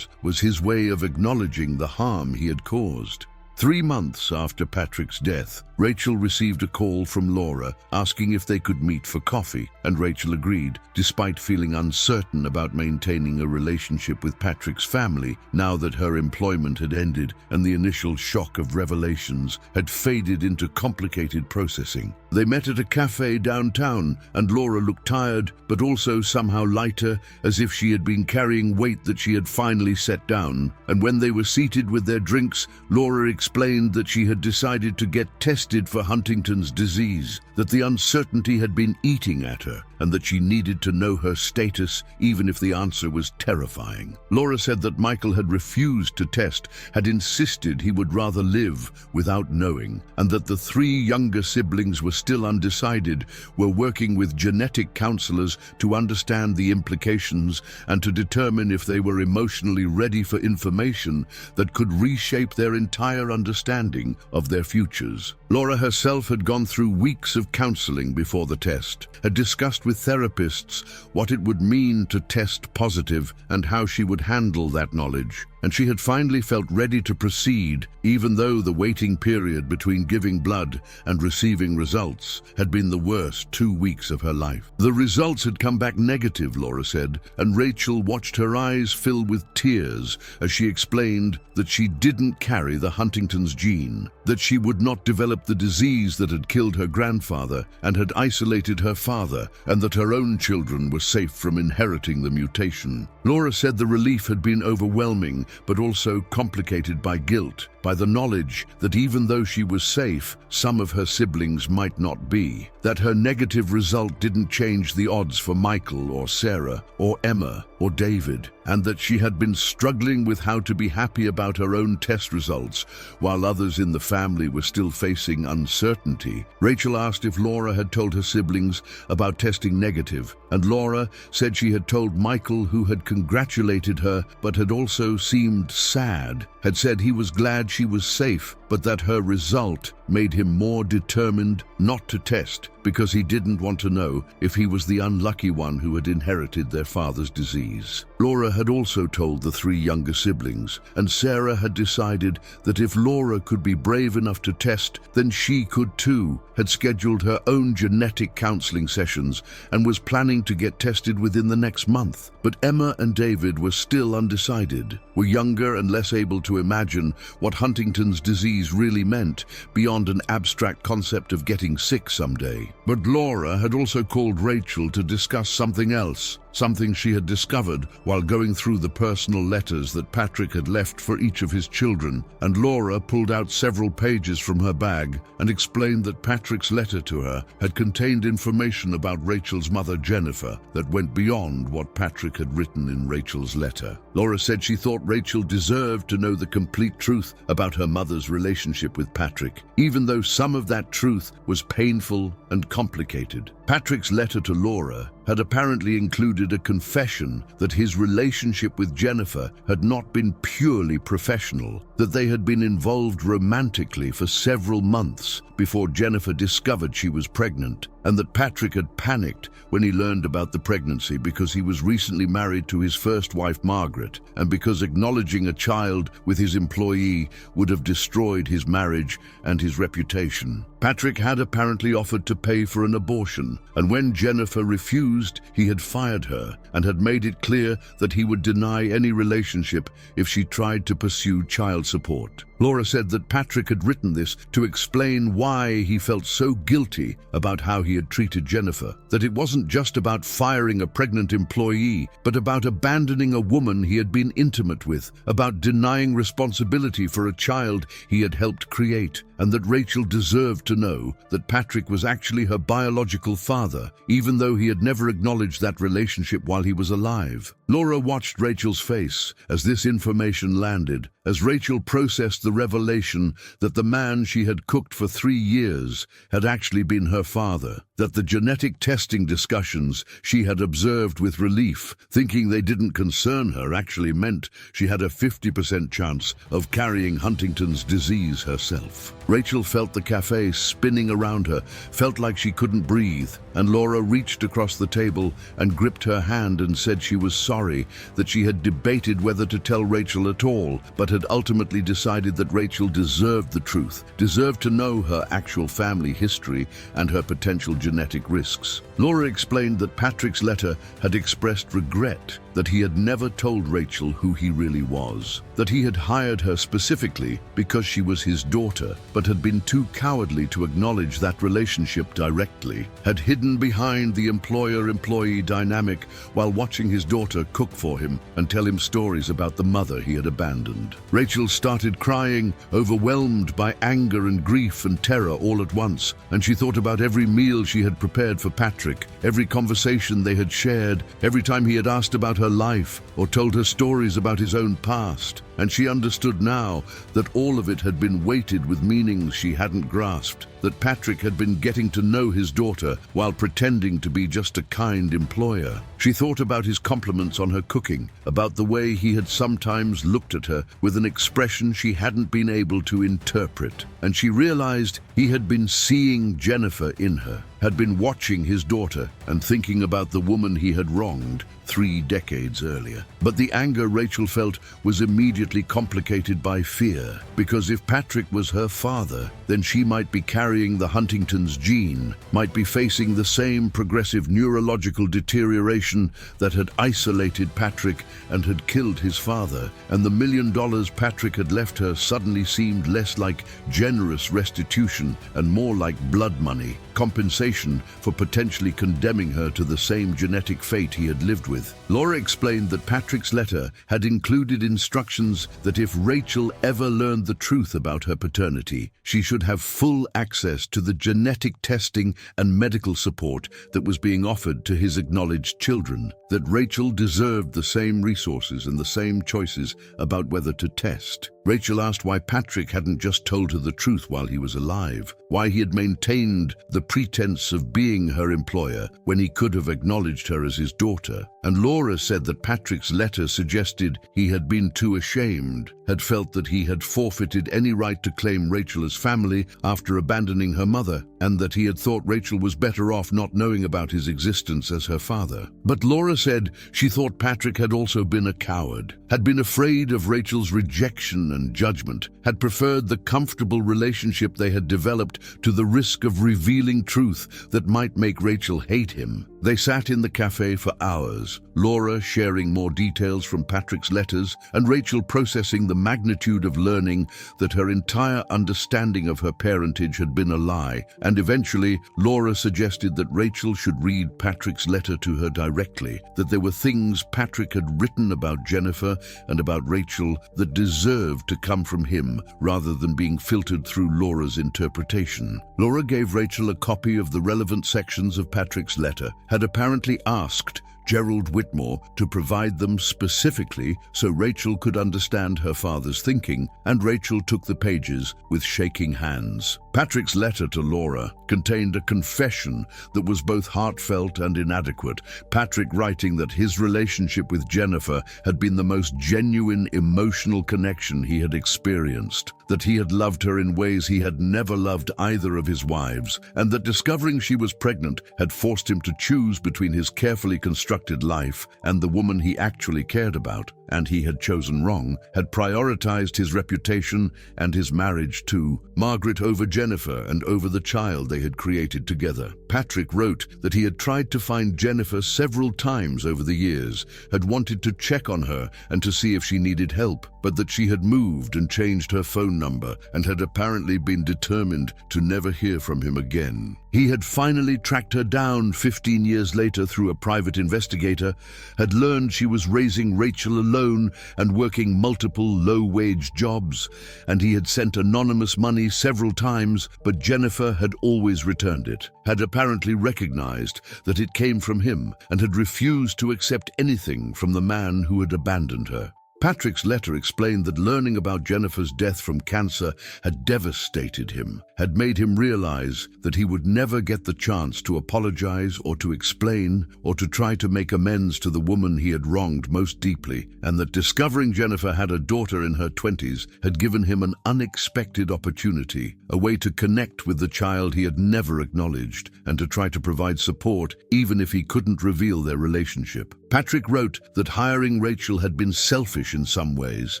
was his way of acknowledging the harm he had caused. 3 months after Patrick's death, Rachel received a call from Laura asking if they could meet for coffee, and Rachel agreed, despite feeling uncertain about maintaining a relationship with Patrick's family now that her employment had ended and the initial shock of revelations had faded into complicated processing. They met at a cafe downtown, and Laura looked tired, but also somehow lighter, as if she had been carrying weight that she had finally set down. And when they were seated with their drinks, Laura explained that she had decided to get tested for Huntington's disease, that the uncertainty had been eating at her, and that she needed to know her status even if the answer was terrifying. Laura said that Michael had refused to test, had insisted he would rather live without knowing, and that the 3 younger siblings were still undecided, were working with genetic counselors to understand the implications and to determine if they were emotionally ready for information that could reshape their entire understanding of their futures. Laura herself had gone through weeks of counseling before the test, had discussed with therapists what it would mean to test positive and how she would handle that knowledge. and she had finally felt ready to proceed, even though the waiting period between giving blood and receiving results had been the worst 2 weeks of her life. The results had come back negative, Laura said, and Rachel watched her eyes fill with tears as she explained that she didn't carry the Huntington's gene, that she would not develop the disease that had killed her grandfather and had isolated her father, and that her own children were safe from inheriting the mutation. Laura said the relief had been overwhelming, but also complicated by guilt, by the knowledge that even though she was safe, some of her siblings might not be, that her negative result didn't change the odds for Michael or Sarah or Emma or David, and that she had been struggling with how to be happy about her own test results while others in the family were still facing uncertainty. Rachel asked if Laura had told her siblings about testing negative, and Laura said she had told Michael, who had congratulated her but had also seemed sad, had said he was glad she was safe, but that her result made him more determined not to test because he didn't want to know if he was the unlucky one who had inherited their father's disease. Laura had also told the 3 younger siblings, and Sarah had decided that if Laura could be brave enough to test, then she could too, had scheduled her own genetic counseling sessions and was planning to get tested within the next month. But Emma and David were still undecided, were younger and less able to imagine what Huntington's disease really meant beyond an abstract concept of getting sick someday. But Laura had also called Rachel to discuss something else, something she had discovered while going through the personal letters that Patrick had left for each of his children, and Laura pulled out several pages from her bag and explained that Patrick's letter to her had contained information about Rachel's mother Jennifer that went beyond what Patrick had written in Rachel's letter. Laura said she thought Rachel deserved to know the complete truth about her mother's relationship with Patrick, even though some of that truth was painful and complicated. Patrick's letter to Laura had apparently included a confession that his relationship with Jennifer had not been purely professional, that they had been involved romantically for several months before Jennifer discovered she was pregnant, and that Patrick had panicked when he learned about the pregnancy because he was recently married to his first wife Margaret, and because acknowledging a child with his employee would have destroyed his marriage and his reputation. Patrick had apparently offered to pay for an abortion, and when Jennifer refused, he had fired her and had made it clear that he would deny any relationship if she tried to pursue child support. Laura said that Patrick had written this to explain why he felt so guilty about how he had treated Jennifer, that it wasn't just about firing a pregnant employee, but about abandoning a woman he had been intimate with, about denying responsibility for a child he had helped create, and that Rachel deserved to know that Patrick was actually her biological father, even though he had never acknowledged that relationship while he was alive. Laura watched Rachel's face as this information landed, as Rachel processed the revelation that the man she had cooked for 3 years had actually been her father, that the genetic testing discussions she had observed with relief, thinking they didn't concern her, actually meant she had a 50% chance of carrying Huntington's disease herself. Rachel felt the cafe spinning around her, felt like she couldn't breathe, and Laura reached across the table and gripped her hand and said she was sorry that she had debated whether to tell Rachel at all, but had ultimately decided that Rachel deserved the truth, deserved to know her actual family history and her potential genetic risks. Laura explained that Patrick's letter had expressed regret that he had never told Rachel who he really was, that he had hired her specifically because she was his daughter, but had been too cowardly to acknowledge that relationship directly, had hidden behind the employer-employee dynamic while watching his daughter cook for him and tell him stories about the mother he had abandoned. Rachel started crying, overwhelmed by anger and grief and terror all at once, and she thought about every meal she had prepared for Patrick, every conversation they had shared, every time he had asked about her life or told her stories about his own past, and she understood now that all of it had been weighted with meanings she hadn't grasped, that Patrick had been getting to know his daughter while pretending to be just a kind employer. She thought about his compliments on her cooking, about the way he had sometimes looked at her with an expression she hadn't been able to interpret, and she realized he had been seeing Jennifer in her, had been watching his daughter and thinking about the woman he had wronged, 3 decades earlier. But the anger Rachel felt was immediately complicated by fear, because if Patrick was her father, then she might be carrying the Huntington's gene, might be facing the same progressive neurological deterioration that had isolated Patrick and had killed his father, and the $1 million Patrick had left her suddenly seemed less like generous restitution and more like blood money, compensation for potentially condemning her to the same genetic fate he had lived with. Laura explained that Patrick's letter had included instructions that if Rachel ever learned the truth about her paternity, she should have full access to the genetic testing and medical support that was being offered to his acknowledged children, that Rachel deserved the same resources and the same choices about whether to test. Rachel asked why Patrick hadn't just told her the truth while he was alive, why he had maintained the pretense of being her employer when he could have acknowledged her as his daughter. And Laura said that Patrick's letter suggested he had been too ashamed, had felt that he had forfeited any right to claim Rachel as family after abandoning her mother, and that he had thought Rachel was better off not knowing about his existence as her father. But Laura said she thought Patrick had also been a coward, had been afraid of Rachel's rejection and judgment, had preferred the comfortable relationship they had developed to the risk of revealing truth that might make Rachel hate him. They sat in the cafe for hours, Laura sharing more details from Patrick's letters and Rachel processing the magnitude of learning that her entire understanding of her parentage had been a lie, and eventually Laura suggested that Rachel should read Patrick's letter to her directly, that there were things Patrick had written about Jennifer and about Rachel that deserved to come from him rather than being filtered through Laura's interpretation. Laura gave Rachel a copy of the relevant sections of Patrick's letter, had apparently asked Gerald Whitmore to provide them specifically so Rachel could understand her father's thinking, and Rachel took the pages with shaking hands. Patrick's letter to Laura contained a confession that was both heartfelt and inadequate, Patrick writing that his relationship with Jennifer had been the most genuine emotional connection he had experienced, that he had loved her in ways he had never loved either of his wives, and that discovering she was pregnant had forced him to choose between his carefully constructed life and the woman he actually cared about, and he had chosen wrong, had prioritized his reputation and his marriage to Margaret over Jennifer and over the child they had created together. Patrick wrote that he had tried to find Jennifer several times over the years, had wanted to check on her and to see if she needed help, but that she had moved and changed her phone number and had apparently been determined to never hear from him again. He had finally tracked her down 15 years later through a private investigator, had learned she was raising Rachel alone and working multiple low-wage jobs, and he had sent anonymous money several times, but Jennifer had always returned it, had apparently recognized that it came from him, and had refused to accept anything from the man who had abandoned her. Patrick's letter explained that learning about Jennifer's death from cancer had devastated him, had made him realize that he would never get the chance to apologize or to explain or to try to make amends to the woman he had wronged most deeply, and that discovering Jennifer had a daughter in her 20s had given him an unexpected opportunity, a way to connect with the child he had never acknowledged, and to try to provide support even if he couldn't reveal their relationship. Patrick wrote that hiring Rachel had been selfish in some ways,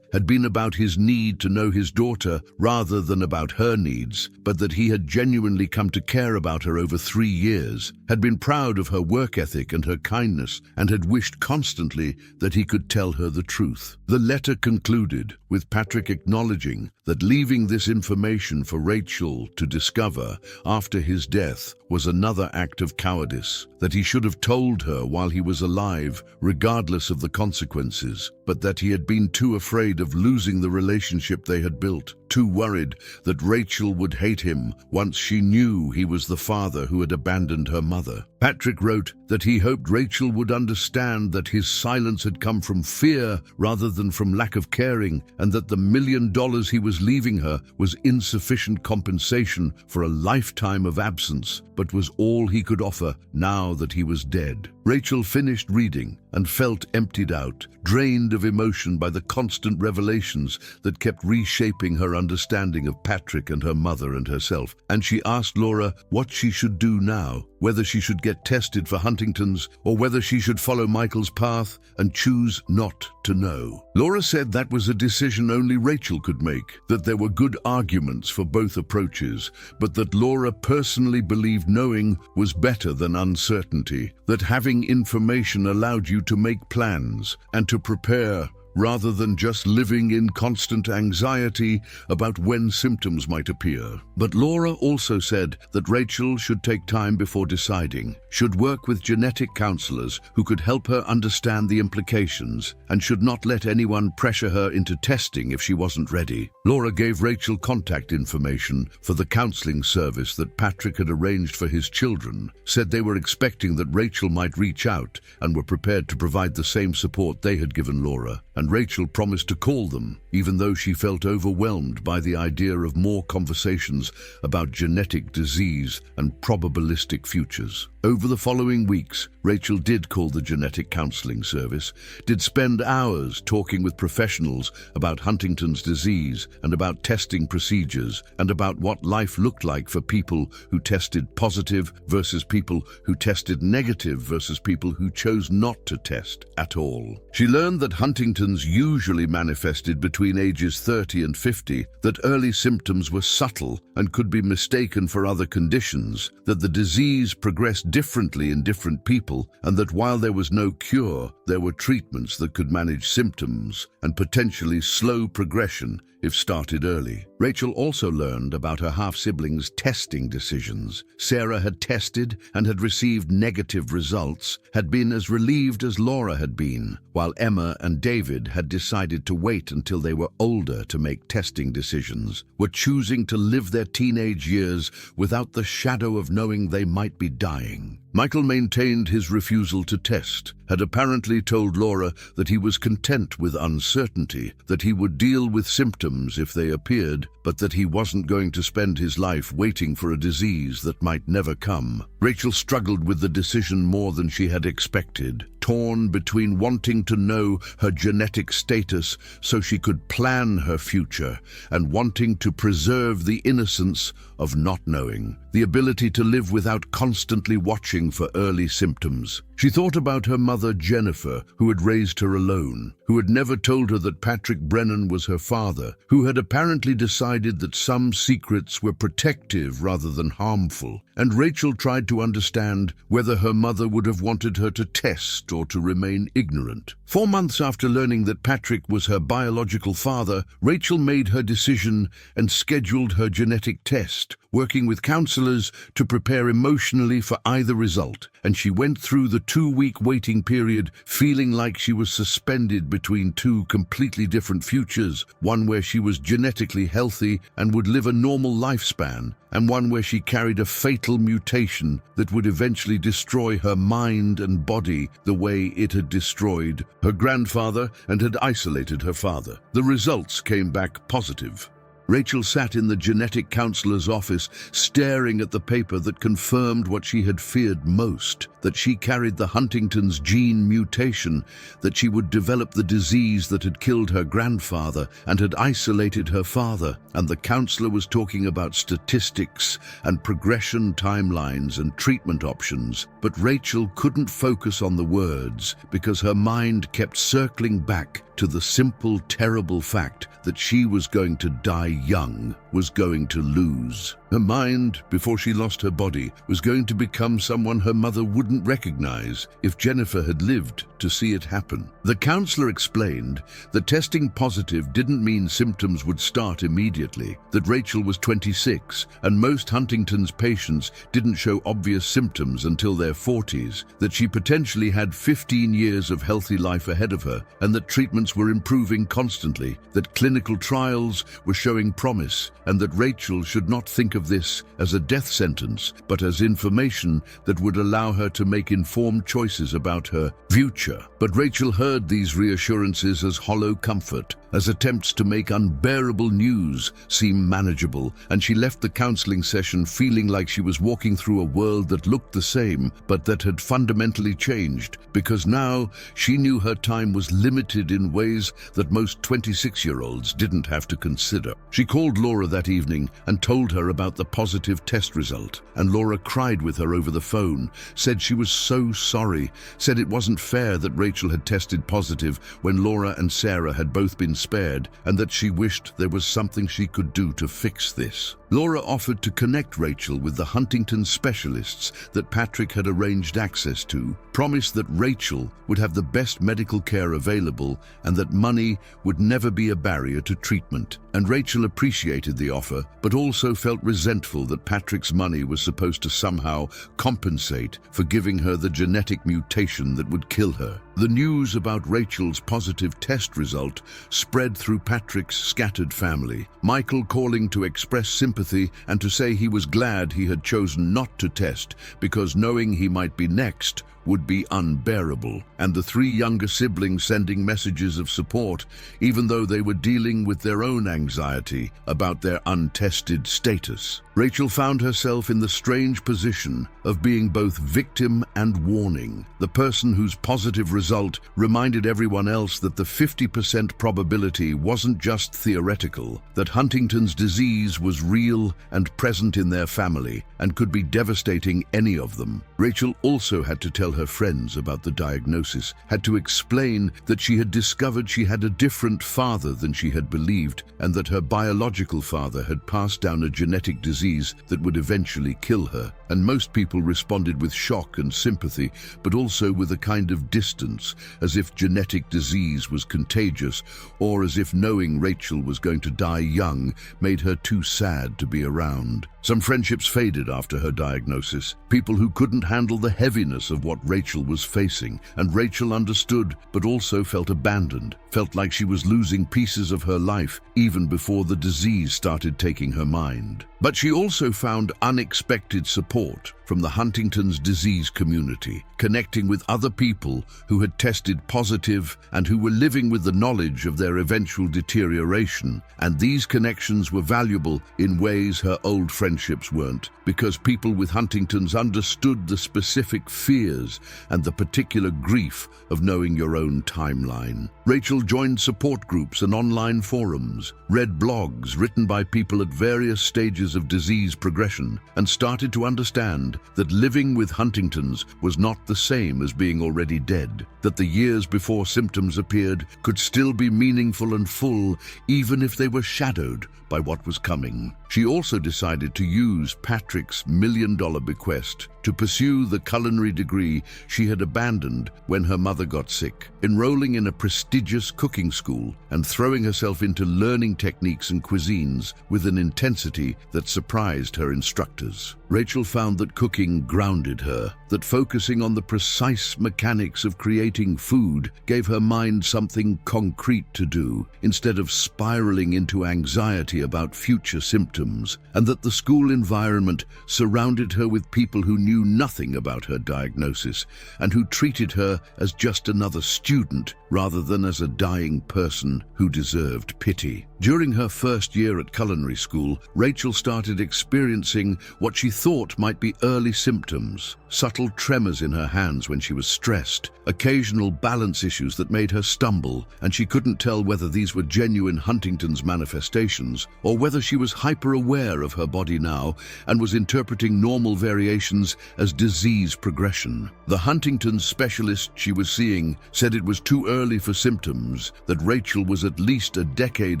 had been about his need to know his daughter rather than about her needs, but that he had genuinely come to care about her over 3 years, had been proud of her work ethic and her kindness, and had wished constantly that he could tell her the truth. The letter concluded with Patrick acknowledging that leaving this information for Rachel to discover after his death was another act of cowardice, that he should have told her while he was alive, regardless of the consequences, but that he had been too afraid of losing the relationship they had built, too worried that Rachel would hate him once she knew he was the father who had abandoned her mother. Patrick wrote that he hoped Rachel would understand that his silence had come from fear rather than from lack of caring, and that the $1 million he was leaving her was insufficient compensation for a lifetime of absence, but was all he could offer now that he was dead. Rachel finished reading and felt emptied out, drained of emotion by the constant revelations that kept reshaping her understanding of Patrick and her mother and herself. And she asked Laura what she should do now, whether she should get tested for Huntington's or whether she should follow Michael's path and choose not to know. Laura said that was a decision only Rachel could make, that there were good arguments for both approaches, but that Laura personally believed knowing was better than uncertainty, that having information allowed you to make plans and to prepare rather than just living in constant anxiety about when symptoms might appear. But Laura also said that Rachel should take time before deciding, should work with genetic counselors who could help her understand the implications, and should not let anyone pressure her into testing if she wasn't ready. Laura gave Rachel contact information for the counseling service that Patrick had arranged for his children, said they were expecting that Rachel might reach out and were prepared to provide the same support they had given Laura. And Rachel promised to call them, even though she felt overwhelmed by the idea of more conversations about genetic disease and probabilistic futures. Over the following weeks, Rachel did call the genetic counseling service, did spend hours talking with professionals about Huntington's disease and about testing procedures and about what life looked like for people who tested positive versus people who tested negative versus people who chose not to test at all. She learned that Huntington's usually manifested between ages 30 and 50, that early symptoms were subtle and could be mistaken for other conditions, that the disease progressed differently in different people, and that while there was no cure, there were treatments that could manage symptoms and potentially slow progression if started early. Rachel also learned about her half-siblings' testing decisions. Sarah had tested and had received negative results, had been as relieved as Laura had been, while Emma and David had decided to wait until they were older to make testing decisions, were choosing to live their teenage years without the shadow of knowing they might be dying. Michael maintained his refusal to test, had apparently told Laura that he was content with uncertainty, that he would deal with symptoms if they appeared, but that he wasn't going to spend his life waiting for a disease that might never come. Rachel struggled with the decision more than she had expected, torn between wanting to know her genetic status so she could plan her future and wanting to preserve the innocence of not knowing, the ability to live without constantly watching for early symptoms. She thought about her mother, Jennifer, who had raised her alone, who had never told her that Patrick Brennan was her father, who had apparently decided that some secrets were protective rather than harmful. And Rachel tried to understand whether her mother would have wanted her to test or to remain ignorant. 4 months after learning that Patrick was her biological father, Rachel made her decision and scheduled her genetic test, working with counselors to prepare emotionally for either result. And she went through the 2-week waiting period feeling like she was suspended between two completely different futures, one where she was genetically healthy and would live a normal lifespan, and one where she carried a fatal mutation that would eventually destroy her mind and body the way it had destroyed her grandfather and had isolated her father. The results came back positive. Rachel sat in the genetic counselor's office, staring at the paper that confirmed what she had feared most, that she carried the Huntington's gene mutation, that she would develop the disease that had killed her grandfather and had isolated her father. And the counselor was talking about statistics and progression timelines and treatment options. But Rachel couldn't focus on the words because her mind kept circling back to the simple, terrible fact that she was going to die young, was going to lose. Her mind, before she lost her body, was going to become someone her mother wouldn't recognize if Jennifer had lived to see it happen. The counselor explained that testing positive didn't mean symptoms would start immediately, that Rachel was 26 and most Huntington's patients didn't show obvious symptoms until their 40s, that she potentially had 15 years of healthy life ahead of her, and that treatments were improving constantly, that clinical trials were showing promise, and that Rachel should not think of this as a death sentence, but as information that would allow her to make informed choices about her future. But Rachel heard these reassurances as hollow comfort, as attempts to make unbearable news seem manageable, and she left the counseling session feeling like she was walking through a world that looked the same, but that had fundamentally changed, because now she knew her time was limited in ways that most 26-year-olds didn't have to consider. She called Laura that evening and told her about the positive test result, and Laura cried with her over the phone, said she was so sorry, said it wasn't fair that Rachel had tested positive when Laura and Sarah had both been spared, and that she wished there was something she could do to fix this. Laura offered to connect Rachel with the Huntington specialists that Patrick had arranged access to, promised that Rachel would have the best medical care available, and that money would never be a barrier to treatment. And Rachel appreciated the offer, but also felt resentful that Patrick's money was supposed to somehow compensate for giving her the genetic mutation that would kill her. The news about Rachel's positive test result spread through Patrick's scattered family, Michael calling to express sympathy and to say he was glad he had chosen not to test because knowing he might be next would be unbearable, and the three younger siblings sending messages of support, even though they were dealing with their own anxiety about their untested status. Rachel found herself in the strange position of being both victim and warning, the person whose positive result reminded everyone else that the 50% probability wasn't just theoretical, that Huntington's disease was real and present in their family and could be devastating any of them. Rachel also had to tell her friends about the diagnosis, had to explain that she had discovered she had a different father than she had believed, and that her biological father had passed down a genetic disease that would eventually kill her. And most people responded with shock and sympathy, but also with a kind of distance, as if genetic disease was contagious, or as if knowing Rachel was going to die young made her too sad to be around. Some friendships faded after her diagnosis, people who couldn't handle the heaviness of what Rachel was facing, and Rachel understood, but also felt abandoned, felt like she was losing pieces of her life even before the disease started taking her mind. But she also found unexpected support from the Huntington's disease community, connecting with other people who had tested positive and who were living with the knowledge of their eventual deterioration. And these connections were valuable in ways her old friendships weren't, because people with Huntington's understood the specific fears and the particular grief of knowing your own timeline. Rachel joined support groups and online forums, read blogs written by people at various stages of disease progression, and started to understand that living with Huntington's was not the same as being already dead, that the years before symptoms appeared could still be meaningful and full, even if they were shadowed by what was coming. She also decided to use Patrick's $1 million bequest to pursue the culinary degree she had abandoned when her mother got sick, enrolling in a prestigious cooking school and throwing herself into learning techniques and cuisines with an intensity that surprised her instructors. Rachel found that cooking grounded her, that focusing on the precise mechanics of creating food gave her mind something concrete to do, instead of spiraling into anxiety about future symptoms, and that the school environment surrounded her with people who knew nothing about her diagnosis and who treated her as just another student rather than as a dying person who deserved pity. During her first year at culinary school, Rachel started experiencing what she thought might be early symptoms: subtle tremors in her hands when she was stressed, occasional balance issues that made her stumble, and she couldn't tell whether these were genuine Huntington's manifestations or whether she was hyper-aware of her body now and was interpreting normal variations as disease progression. The Huntington's specialist she was seeing said it was too early for symptoms, that Rachel was at least a decade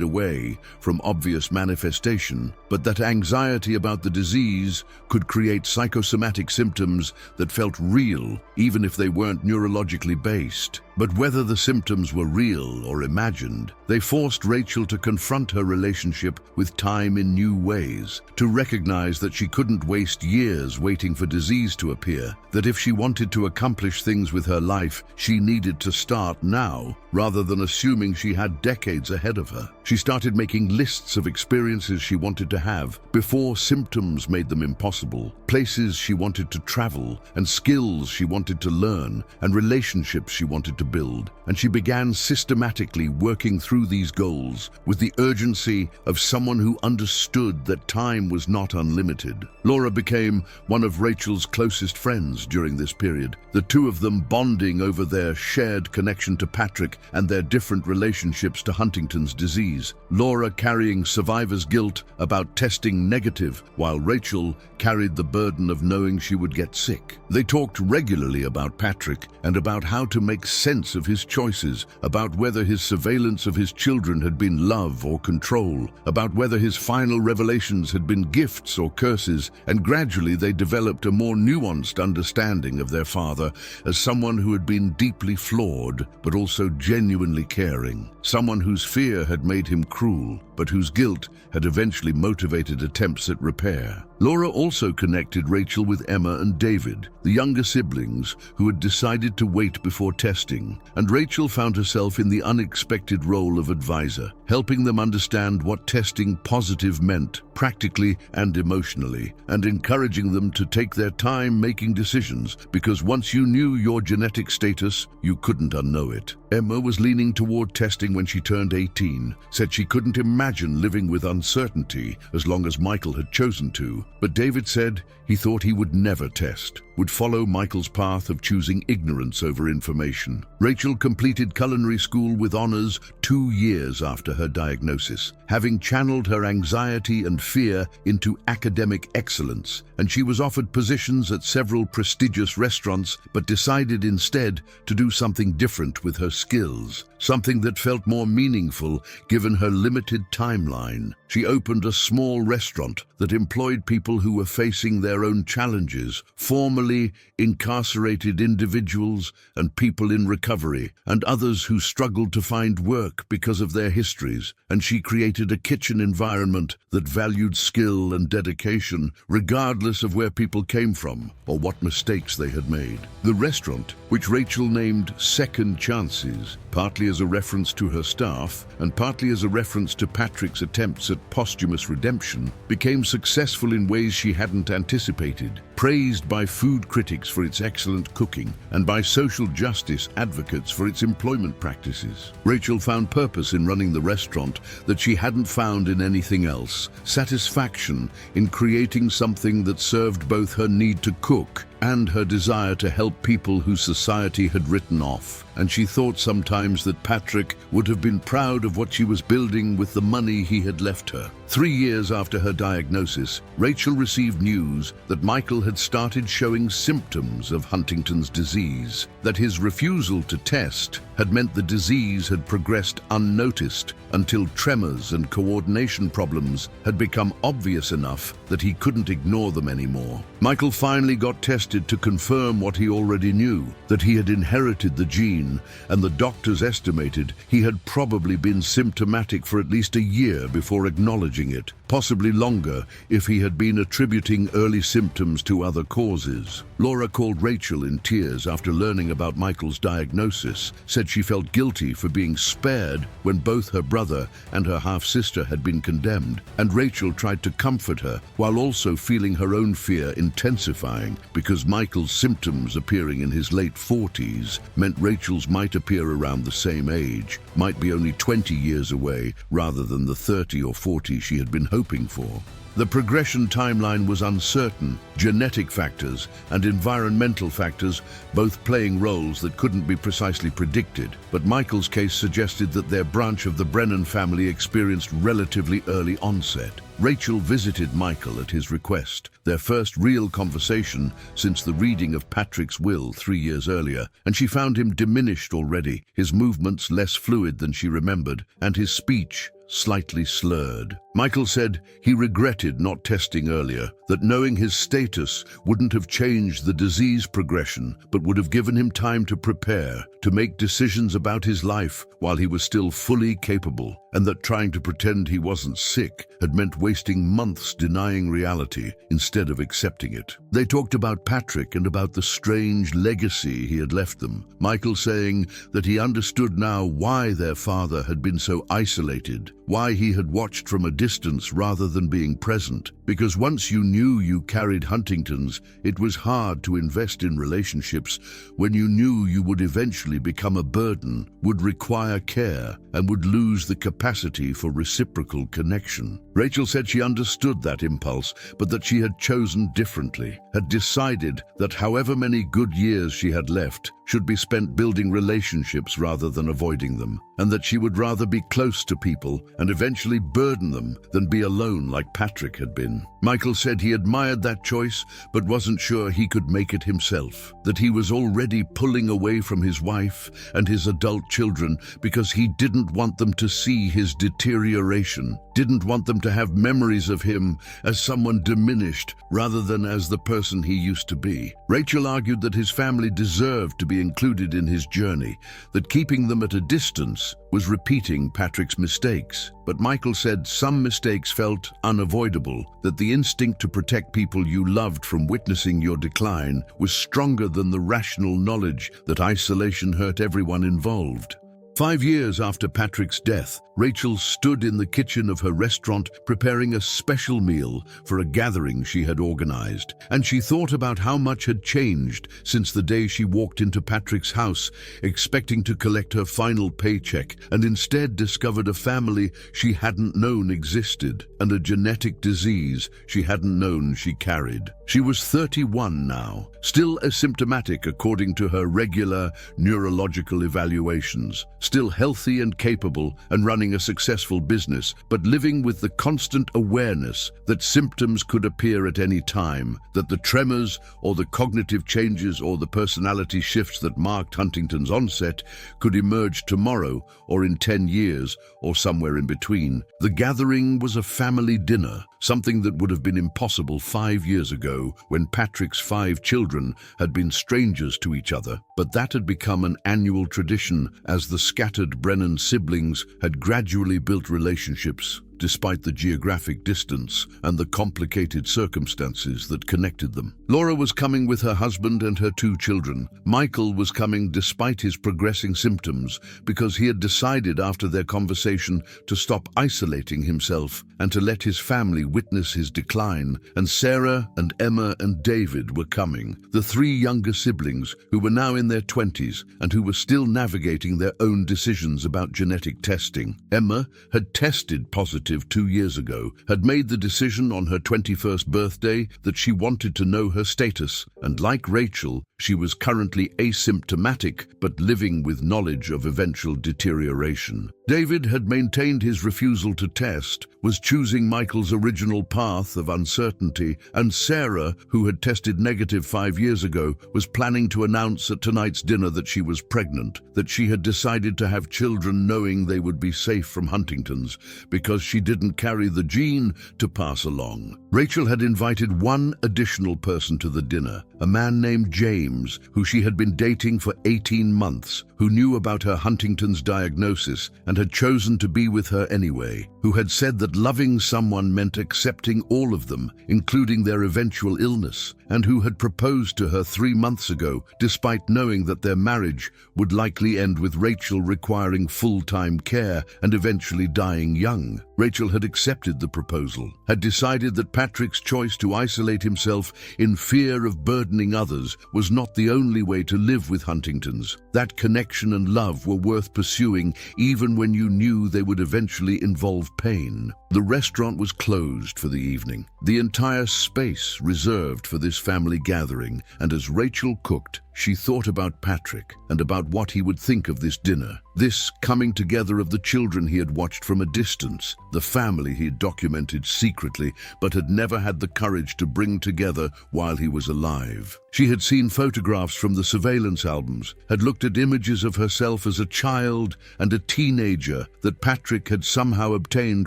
away from obvious manifestation, but that anxiety about the disease could create psychosomatic symptoms that felt real, even if they weren't neurologically based. But whether the symptoms were real or imagined, they forced Rachel to confront her relationship with time in new ways, to recognize that she couldn't waste years waiting for disease to appear, that if she wanted to accomplish things with her life, she needed to start now, rather than assuming she had decades ahead of her. She started making lists of experiences she wanted to have before symptoms made them impossible, places she wanted to travel, and skills she wanted to learn, and relationships she wanted to build. And she began systematically working through these goals with the urgency of someone who understood that time was not unlimited. Laura became one of Rachel's closest friends during this period, the two of them bonding over their shared connection to Patrick and their different relationships to Huntington's disease. Laura carrying survivor's guilt about testing negative, while Rachel carried the burden of knowing she would get sick. They talked regularly about Patrick and about how to make sense of his choices, about whether his surveillance of his children had been love or control, about whether his final revelations had been gifts or curses, and gradually they developed a more nuanced understanding of their father as someone who had been deeply flawed, but also genuinely caring, someone whose fear had made him cruel, but whose guilt had eventually motivated attempts at repair. Laura also connected Rachel with Emma and David, the younger siblings who had decided to wait before testing, and Rachel found herself in the unexpected role of advisor, helping them understand what testing positive meant, practically and emotionally, and encouraging them to take their time making decisions, because once you knew your genetic status, you couldn't unknow it. Emma was leaning toward testing when she turned 18, said she couldn't imagine living with uncertainty as long as Michael had chosen to, but David said he thought he would never test, would follow Michael's path of choosing ignorance over information. Rachel completed culinary school with honors 2 years after her diagnosis, having channeled her anxiety and fear into academic excellence, and she was offered positions at several prestigious restaurants, but decided instead to do something different with her skills, something that felt more meaningful given her limited timeline. She opened a small restaurant that employed people who were facing their own challenges, formerly incarcerated individuals and people in recovery, and others who struggled to find work because of their histories, and she created a kitchen environment that valued skill and dedication, regardless of where people came from or what mistakes they had made. The restaurant, which Rachel named Second Chances, partly as a reference to her staff and partly as a reference to Patrick's attempts at posthumous redemption, became successful in ways she hadn't anticipated, praised by food critics for its excellent cooking and by social justice advocates for its employment practices. Rachel found purpose in running the restaurant that she hadn't found in anything else, satisfaction in creating something that served both her need to cook and her desire to help people whose society had written off. And she thought sometimes that Patrick would have been proud of what she was building with the money he had left her. 3 years after her diagnosis, Rachel received news that Michael had started showing symptoms of Huntington's disease, that his refusal to test had meant the disease had progressed unnoticed until tremors and coordination problems had become obvious enough that he couldn't ignore them anymore. Michael finally got tested to confirm what he already knew, that he had inherited the gene, and the doctors estimated he had probably been symptomatic for at least a year before acknowledging it, possibly longer if he had been attributing early symptoms to other causes. Laura called Rachel in tears after learning about Michael's diagnosis, said she felt guilty for being spared when both her brother and her half-sister had been condemned, and Rachel tried to comfort her while also feeling her own fear intensifying because Michael's symptoms appearing in his late 40s meant Rachel's might appear around the same age, might be only 20 years away rather than the 30 or 40 she had been hoping for. The progression timeline was uncertain, genetic factors and environmental factors both playing roles that couldn't be precisely predicted, but Michael's case suggested that their branch of the Brennan family experienced relatively early onset. Rachel visited Michael at his request, their first real conversation since the reading of Patrick's will 3 years earlier, and she found him diminished already, his movements less fluid than she remembered, and his speech slightly slurred. Michael said he regretted not testing earlier, that knowing his status wouldn't have changed the disease progression, but would have given him time to prepare, to make decisions about his life while he was still fully capable, and that trying to pretend he wasn't sick had meant wasting months denying reality instead of accepting it. They talked about Patrick and about the strange legacy he had left them, Michael saying that he understood now why their father had been so isolated, why he had watched from a distance rather than being present, because once you knew you carried Huntington's, it was hard to invest in relationships when you knew you would eventually become a burden, would require care, and would lose the capacity for reciprocal connection. Rachel said she understood that impulse, but that she had chosen differently, had decided that however many good years she had left should be spent building relationships rather than avoiding them, and that she would rather be close to people and eventually burden them than be alone like Patrick had been. Michael said he admired that choice, but wasn't sure he could make it himself, that he was already pulling away from his wife and his adult children because he didn't want them to see his deterioration, didn't want them to have memories of him as someone diminished rather than as the person he used to be. Rachel argued that his family deserved to be included in his journey, that keeping them at a distance was repeating Patrick's mistakes. But Michael said some mistakes felt unavoidable, that the instinct to protect people you loved from witnessing your decline was stronger than the rational knowledge that isolation hurt everyone involved. 5 years after Patrick's death, Rachel stood in the kitchen of her restaurant preparing a special meal for a gathering she had organized, and she thought about how much had changed since the day she walked into Patrick's house, expecting to collect her final paycheck, and instead discovered a family she hadn't known existed, and a genetic disease she hadn't known she carried. She was 31 now, still asymptomatic according to her regular neurological evaluations, still healthy and capable and running a successful business, but living with the constant awareness that symptoms could appear at any time, that the tremors or the cognitive changes or the personality shifts that marked Huntington's onset could emerge tomorrow or in 10 years or somewhere in between. The gathering was a family dinner, something that would have been impossible 5 years ago when Patrick's 5 children had been strangers to each other, but that had become an annual tradition as the scattered Brennan siblings had gradually built relationships despite the geographic distance and the complicated circumstances that connected them. Laura was coming with her husband and her 2 children. Michael was coming despite his progressing symptoms because he had decided after their conversation to stop isolating himself and to let his family witness his decline. And Sarah and Emma and David were coming, the 3 younger siblings who were now in their 20s and who were still navigating their own decisions about genetic testing. Emma had tested positive 2 years ago, had made the decision on her 21st birthday that she wanted to know her status, and like Rachel, she was currently asymptomatic but living with knowledge of eventual deterioration. David had maintained his refusal to test, was choosing Michael's original path of uncertainty, and Sarah, who had tested negative 5 years ago, was planning to announce at tonight's dinner that she was pregnant, that she had decided to have children knowing they would be safe from Huntington's because she didn't carry the gene to pass along. Rachel had invited one additional person to the dinner, a man named James, who she had been dating for 18 months, who knew about her Huntington's diagnosis and had chosen to be with her anyway, who had said that loving someone meant accepting all of them, including their eventual illness, and who had proposed to her 3 months ago, despite knowing that their marriage would likely end with Rachel requiring full-time care and eventually dying young. Rachel had accepted the proposal, had decided that Patrick's choice to isolate himself in fear of burdening others was not the only way to live with Huntington's. That connection and love were worth pursuing even when you knew they would eventually involve pain. The restaurant was closed for the evening, the entire space reserved for this family gathering, and as Rachel cooked, she thought about Patrick and about what he would think of this dinner. This coming together of the children he had watched from a distance, the family he had documented secretly but had never had the courage to bring together while he was alive. She had seen photographs from the surveillance albums, had looked at images of herself as a child and a teenager that Patrick had somehow obtained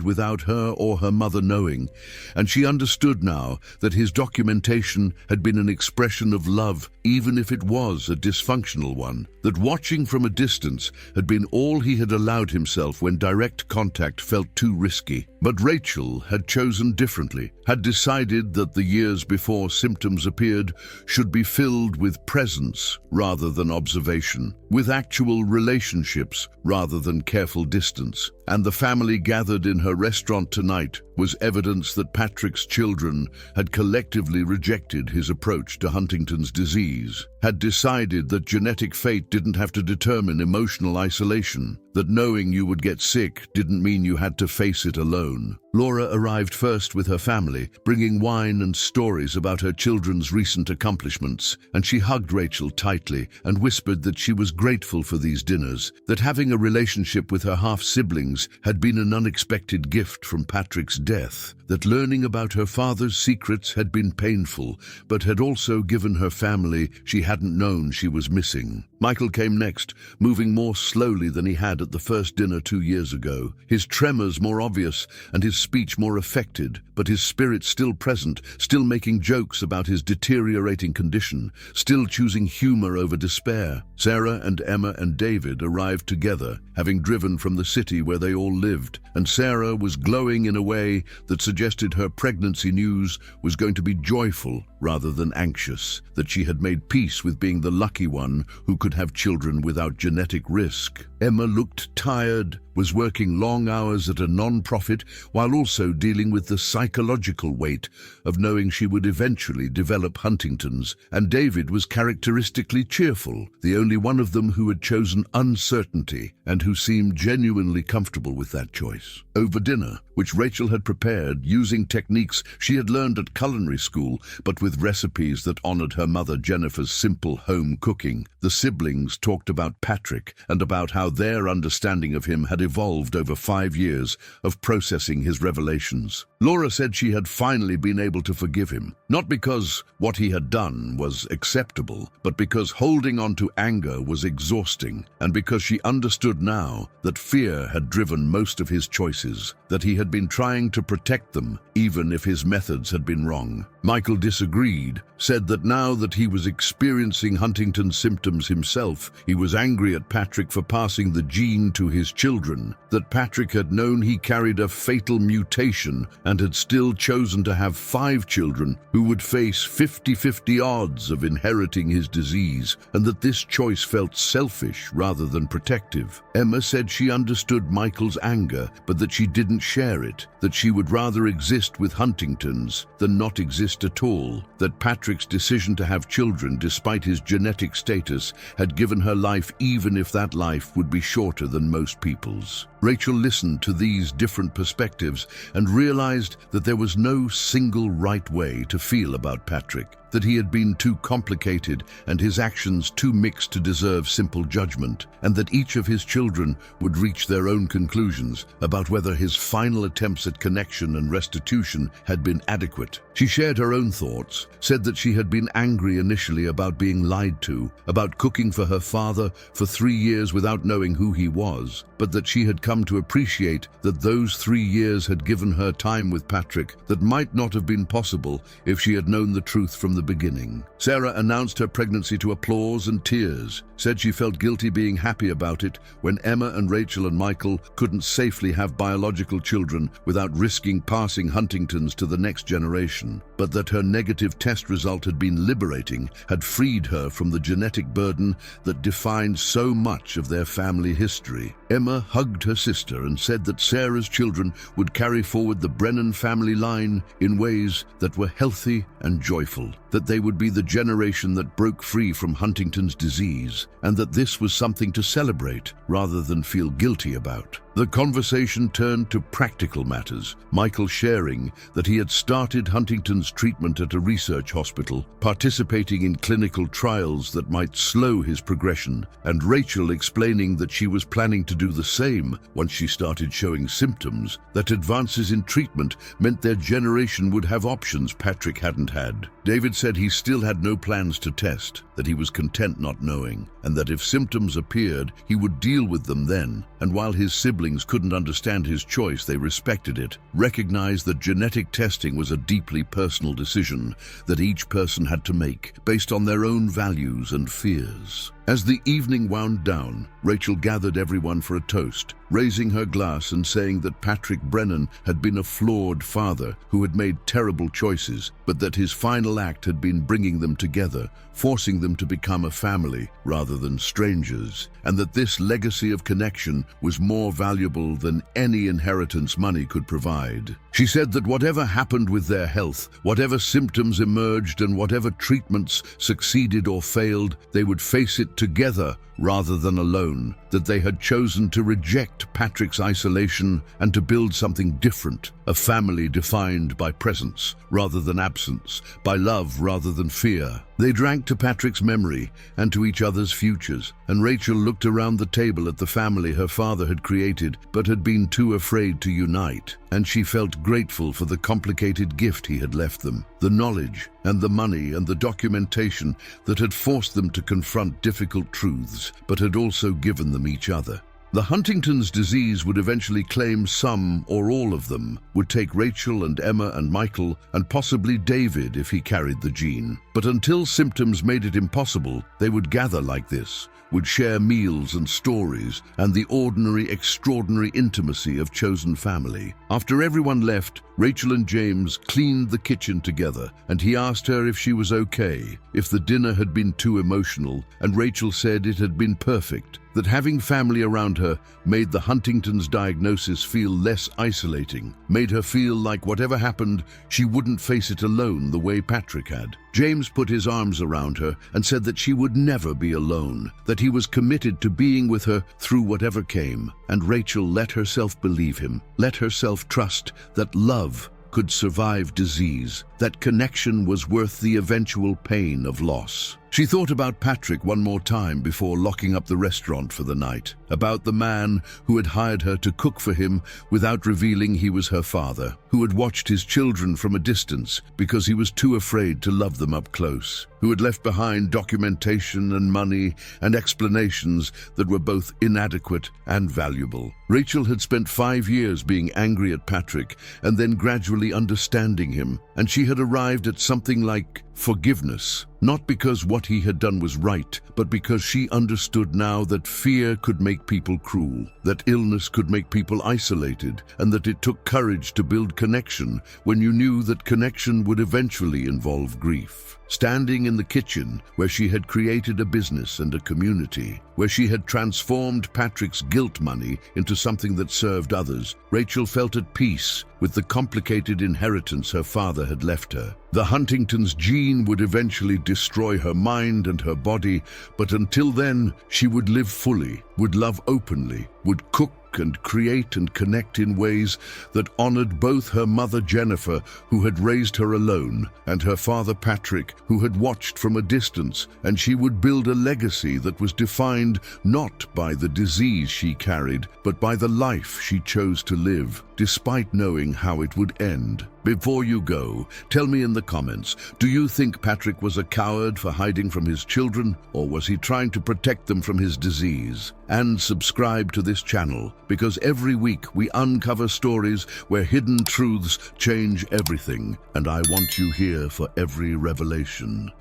without her or her mother knowing, and she understood now that his documentation had been an expression of love, even if it was a dysfunctional one, that watching from a distance had been all he had allowed himself when direct contact felt too risky. But Rachel had chosen differently, had decided that the years before symptoms appeared should be filled with presence rather than observation, with actual relationships rather than careful distance. And the family gathered in her restaurant tonight was evidence that Patrick's children had collectively rejected his approach to Huntington's disease, had decided that genetic fate didn't have to determine emotional isolation, that knowing you would get sick didn't mean you had to face it alone. Laura arrived first with her family, bringing wine and stories about her children's recent accomplishments, and she hugged Rachel tightly and whispered that she was grateful for these dinners, that having a relationship with her half-siblings had been an unexpected gift from Patrick's death, that learning about her father's secrets had been painful, but had also given her family she hadn't known she was missing. Michael came next, moving more slowly than he had at the first dinner 2 years ago, his tremors more obvious and his speech more affected, but his spirit still present, still making jokes about his deteriorating condition, still choosing humor over despair. Sarah and Emma and David arrived together, having driven from the city where they all lived, and Sarah was glowing in a way that suggested her pregnancy news was going to be joyful rather than anxious, that she had made peace with being the lucky one who could have children without genetic risk. Emma looked tired, was working long hours at a non-profit while also dealing with the psychological weight of knowing she would eventually develop Huntington's, and David was characteristically cheerful, the only one of them who had chosen uncertainty and who seemed genuinely comfortable with that choice. Over dinner, which Rachel had prepared using techniques she had learned at culinary school, but with recipes that honored her mother Jennifer's simple home cooking, the siblings talked about Patrick and about how their understanding of him had evolved over 5 years of processing his revelations. Laura said she had finally been able to forgive him, not because what he had done was acceptable, but because holding on to anger was exhausting, and because she understood now that fear had driven most of his choices, that he had been trying to protect them, even if his methods had been wrong. Michael disagreed, said that now that he was experiencing Huntington's symptoms himself, he was angry at Patrick for passing the gene to his children, that Patrick had known he carried a fatal mutation and had still chosen to have 5 children who would face 50-50 odds of inheriting his disease, and that this choice felt selfish rather than protective. Emma said she understood Michael's anger, but that she didn't share it, that she would rather exist with Huntington's than not exist at all, that Patrick's decision to have children despite his genetic status had given her life even if that life would be shorter than most people's. Rachel listened to these different perspectives and realized that there was no single right way to feel about Patrick, that he had been too complicated and his actions too mixed to deserve simple judgment, and that each of his children would reach their own conclusions about whether his final attempts at connection and restitution had been adequate. She shared her own thoughts, said that she had been angry initially about being lied to, about cooking for her father for 3 years without knowing who he was, but that she had come to appreciate that those 3 years had given her time with Patrick that might not have been possible if she had known the truth from the beginning. Sarah announced her pregnancy to applause and tears, said she felt guilty being happy about it when Emma and Rachel and Michael couldn't safely have biological children without risking passing Huntington's to the next generation, but that her negative test result had been liberating, had freed her from the genetic burden that defined so much of their family history. Emma hugged her sister and said that Sarah's children would carry forward the Brennan family line in ways that were healthy and joyful. that they would be the generation that broke free from Huntington's disease, and that this was something to celebrate rather than feel guilty about. The conversation turned to practical matters, Michael sharing that he had started Huntington's treatment at a research hospital, participating in clinical trials that might slow his progression, and Rachel explaining that she was planning to do the same once she started showing symptoms, that advances in treatment meant their generation would have options Patrick hadn't had. David said he still had no plans to test, that he was content not knowing, and that if symptoms appeared, he would deal with them then. And while his siblings couldn't understand his choice, they respected it, recognized that genetic testing was a deeply personal decision that each person had to make based on their own values and fears. As the evening wound down, Rachel gathered everyone for a toast, raising her glass and saying that Patrick Brennan had been a flawed father who had made terrible choices, but that his final act had been bringing them together, forcing them to become a family rather than strangers, and that this legacy of connection was more valuable than any inheritance money could provide. She said that whatever happened with their health, whatever symptoms emerged and whatever treatments succeeded or failed, they would face it together rather than alone, that they had chosen to reject Patrick's isolation and to build something different, a family defined by presence rather than absence, by love rather than fear. They drank to Patrick's memory and to each other's futures, and Rachel looked around the table at the family her father had created but had been too afraid to unite, and she felt grateful for the complicated gift he had left them, the knowledge and the money and the documentation that had forced them to confront difficult truths, but had also given them each other. The Huntington's disease would eventually claim some or all of them, would take Rachel and Emma and Michael, and possibly David if he carried the gene. But until symptoms made it impossible, they would gather like this, would share meals and stories, and the ordinary, extraordinary intimacy of chosen family. After everyone left, Rachel and James cleaned the kitchen together, and he asked her if she was okay, if the dinner had been too emotional, and Rachel said it had been perfect, that having family around her made the Huntington's diagnosis feel less isolating, made her feel like whatever happened, she wouldn't face it alone the way Patrick had. James put his arms around her and said that she would never be alone, that he was committed to being with her through whatever came, and Rachel let herself believe him, let herself trust that love could survive disease, that connection was worth the eventual pain of loss. She thought about Patrick one more time before locking up the restaurant for the night, about the man who had hired her to cook for him without revealing he was her father, who had watched his children from a distance because he was too afraid to love them up close, who had left behind documentation and money and explanations that were both inadequate and valuable. Rachel had spent 5 years being angry at Patrick and then gradually understanding him, and she had arrived at something like forgiveness, not because what he had done was right, but because she understood now that fear could make people cruel, that illness could make people isolated, and that it took courage to build connection when you knew that connection would eventually involve grief. Standing in the kitchen, where she had created a business and a community, where she had transformed Patrick's guilt money into something that served others, Rachel felt at peace with the complicated inheritance her father had left her. The Huntington's gene would eventually destroy her mind and her body, but until then, she would live fully, would love openly, would cook and create and connect in ways that honored both her mother Jennifer, who had raised her alone, and her father Patrick, who had watched from a distance, and she would build a legacy that was defined not by the disease she carried, but by the life she chose to live, despite knowing how it would end. Before you go, tell me in the comments, do you think Patrick was a coward for hiding from his children, or was he trying to protect them from his disease? And subscribe to this channel, because every week we uncover stories where hidden truths change everything, and I want you here for every revelation.